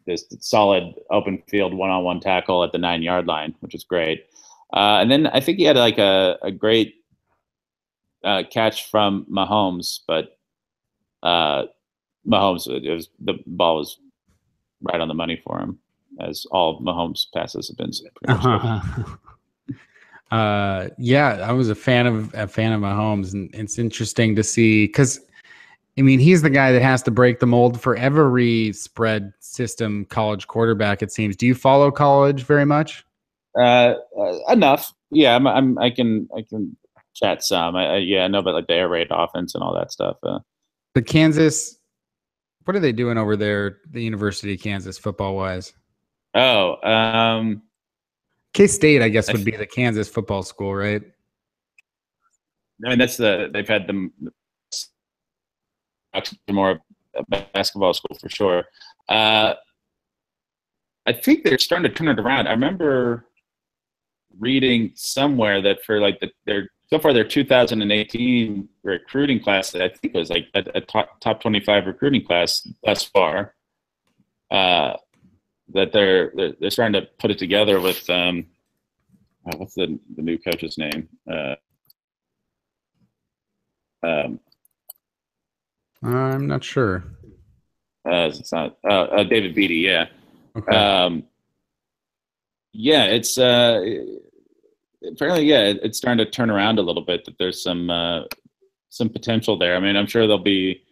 just solid open field one-on-one tackle at the 9-yard line, which is great. And then I think he had like a great catch from Mahomes, but Mahomes, the ball was right on the money for him, as all Mahomes passes have been. Yeah, I was a fan of Mahomes, and it's interesting to see because, I mean, he's the guy that has to break the mold for every spread system college quarterback. It seems. Do you follow college very much? Enough. Yeah, I can chat some. I know about like the air raid offense and all that stuff. The Kansas, what are they doing over there? The University of Kansas, football wise. Oh, K-State, I guess, would be the Kansas football school, right? I mean, they've had them more basketball school for sure. I think they're starting to turn it around. I remember reading somewhere that for like their 2018 recruiting class, I think it was like a top 25 recruiting class thus far. That they're starting to put it together with what's the new coach's name? I'm not sure. It's not David Beatty. Yeah. Okay. Yeah, it's apparently, yeah, it's starting to turn around a little bit. That there's some potential there. I mean, I'm sure there'll be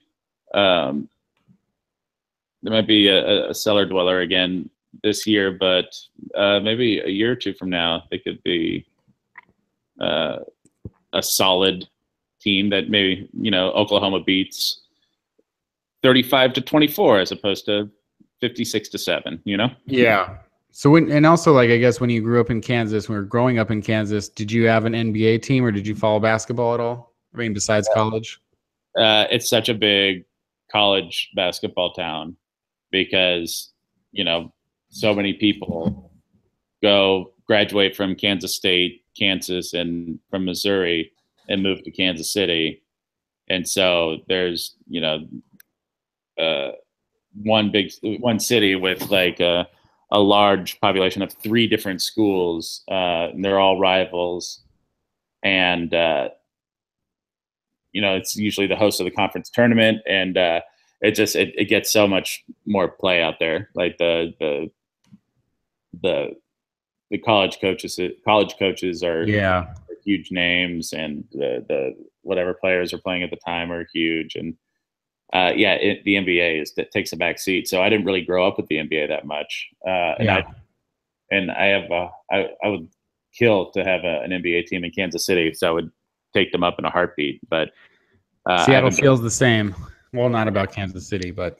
there might be a cellar dweller again this year, but maybe a year or 2 from now, they could be a solid team that maybe Oklahoma beats 35-24 as opposed to 56-7. Yeah. So and also, like, I guess when you grew up in Kansas, when we were growing up in Kansas, did you have an NBA team or did you follow basketball at all? I mean, besides college? It's such a big college basketball town because, so many people graduate from Kansas State, Kansas, and from Missouri and move to Kansas City. And so there's, one city with like a large population of 3 different schools. And they're all rivals, and it's usually the host of the conference tournament, and it gets so much more play out there. Like the college coaches are huge names, and the whatever players are playing at the time are huge, and the NBA takes a back seat. So I didn't really grow up with the NBA that much, I would kill to have an NBA team in Kansas City, so I would take them up in a heartbeat. But Seattle feels the same. Well, not about Kansas City, but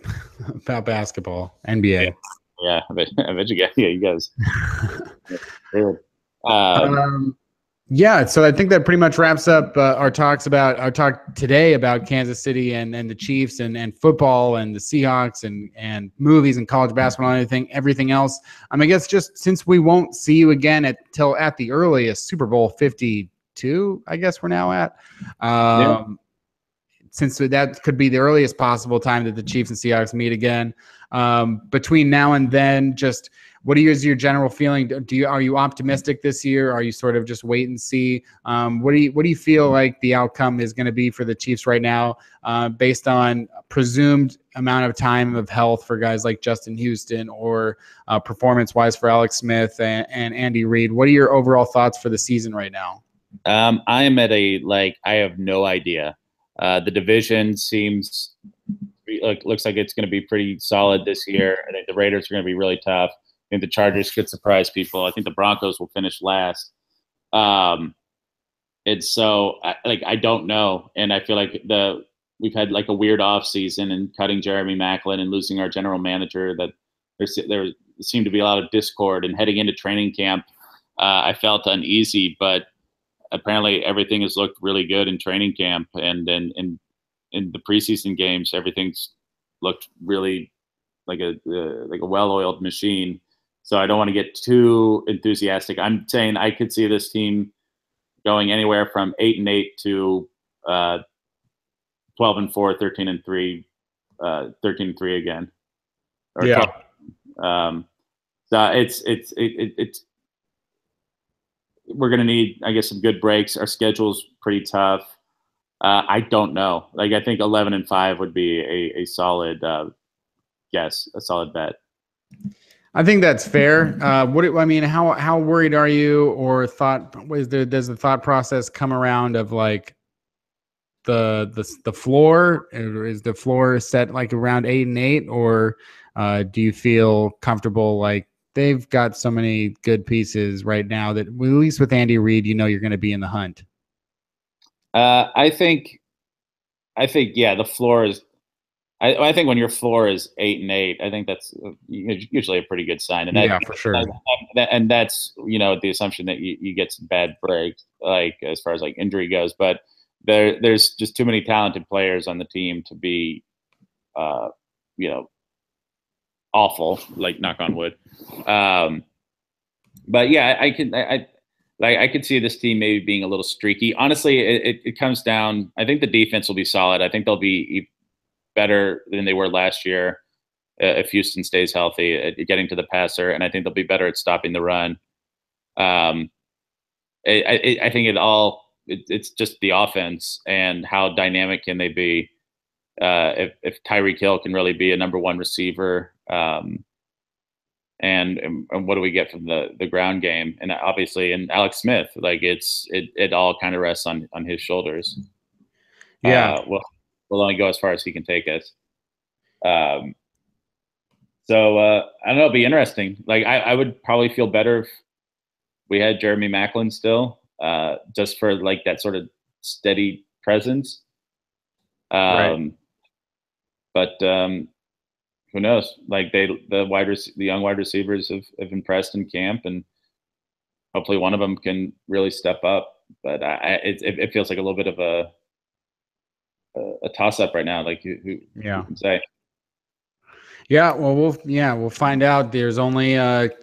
about basketball, NBA. Yeah, I bet you guys. Yeah, you guys. So I think that pretty much wraps up our talk today about Kansas City and the Chiefs and football and the Seahawks and movies and college basketball and everything else. I guess just since we won't see you again till at the earliest Super Bowl 52, I guess we're now at. Since that could be the earliest possible time that the Chiefs and Seahawks meet again. Between now and then, just what is your general feeling? Are you optimistic this year? Are you sort of just wait and see? What do you feel like the outcome is going to be for the Chiefs right now, based on presumed amount of time of health for guys like Justin Houston, or performance-wise for Alex Smith and Andy Reid? What are your overall thoughts for the season right now? I am at I have no idea. The division looks like it's going to be pretty solid this year. I think the Raiders are going to be really tough. I think the Chargers could surprise people. I think the Broncos will finish last. And so I don't know. And I feel like we've had like a weird off season, and cutting Jeremy Maclin and losing our general manager, that there seemed to be a lot of discord, and heading into training camp, I felt uneasy, but apparently everything has looked really good in training camp, and then in the preseason games, everything's looked really like a well-oiled machine. So I don't want to get too enthusiastic. I'm saying I could see this team going anywhere from 8-8 to 12-4, 13-3, 13-3 again. Or yeah. 12. So it's we're going to need, I guess, some good breaks. Our schedule's pretty tough. I don't know. I think 11-5 would be a solid guess, a solid bet. I think that's fair. How worried are you, or does the thought process come around of like the floor? Is the floor set like around 8-8, or do you feel comfortable like they've got so many good pieces right now that at least with Andy Reid, you're going to be in the hunt? I think the floor is. I think when your floor is 8-8, I think that's usually a pretty good sign. And for sure. And that's the assumption that you get some bad breaks, like as far as like injury goes. But there's just too many talented players on the team to be, awful. Like, knock on wood. But yeah, I could see this team maybe being a little streaky. Honestly, it comes down. I think the defense will be solid. I think they'll be better than they were last year if Houston stays healthy at getting to the passer, and I think they'll be better at stopping the run. I think it's just the offense and how dynamic can they be. If Tyreek Hill can really be a number one receiver, and what do we get from the ground game? And obviously, and Alex Smith, it all kind of rests on his shoulders. Yeah. We'll only go as far as he can take us. So I don't know. It'll be interesting. I would probably feel better if we had Jeremy Maclin still, just for like that sort of steady presence. Right. But who knows? The young wide receivers have impressed in camp, and hopefully one of them can really step up. But it feels like a little bit of a toss up right now. Like who can say? Yeah, well, we'll find out. There's only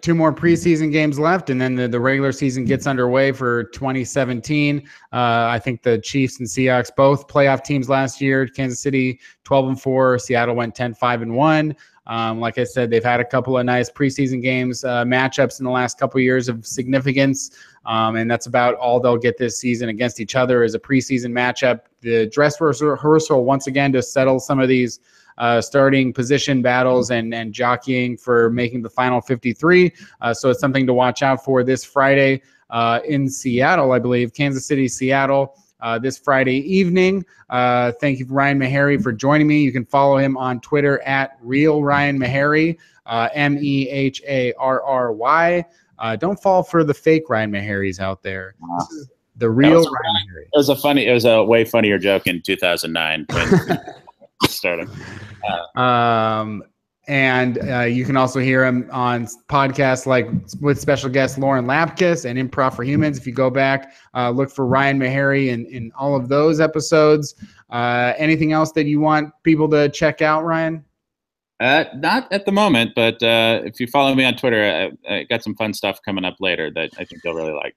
2 more preseason games left, and then the regular season gets underway for 2017. I think the Chiefs and Seahawks, both playoff teams last year. Kansas City 12-4, Seattle went 10-5-1. Like I said, they've had a couple of nice preseason games, matchups in the last couple of years of significance, and that's about all they'll get this season against each other is a preseason matchup. The dress rehearsal once again to settle some of these starting position battles and jockeying for making the final 53. So it's something to watch out for this Friday in Seattle, I believe, Kansas City, Seattle. This Friday evening. Thank you, Ryan Meharry, for joining me. You can follow him on Twitter at Real Ryan Meharry, Meharry. Don't fall for the fake Ryan Meharrys out there. This is the real Ryan Meharry. It was a way funnier joke in 2009 when starting. And you can also hear him on podcasts like with special guest Lauren Lapkus and Improv for Humans. If you go back, look for Ryan Meharry in all of those episodes. Anything else that you want people to check out, Ryan? Not at the moment, but if you follow me on Twitter, I got some fun stuff coming up later that I think you'll really like.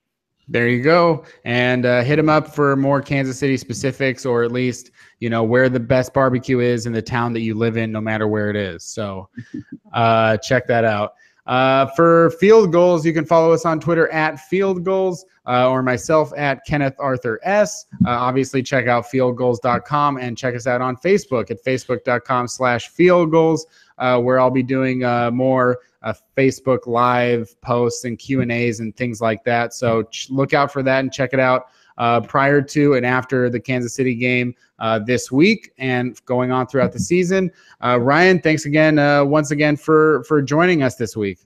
There you go. And hit him up for more Kansas City specifics, or at least, where the best barbecue is in the town that you live in, no matter where it is. So check that out. For Field Goals, you can follow us on Twitter at Field Goals or myself at Kenneth Arthur S. Obviously, check out fieldgoals.com and check us out on Facebook at facebook.com/fieldgoals, where I'll be doing more Facebook Live posts and Q&As and things like that. So look out for that and check it out prior to and after the Kansas City game this week and going on throughout the season. Ryan, thanks again, once again, for joining us this week.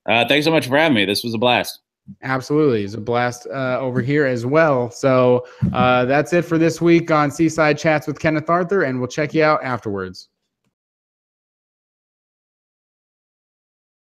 Thanks so much for having me. This was a blast. Absolutely. It's a blast over here as well. So that's it for this week on Seaside Chats with Kenneth Arthur, and we'll check you out afterwards.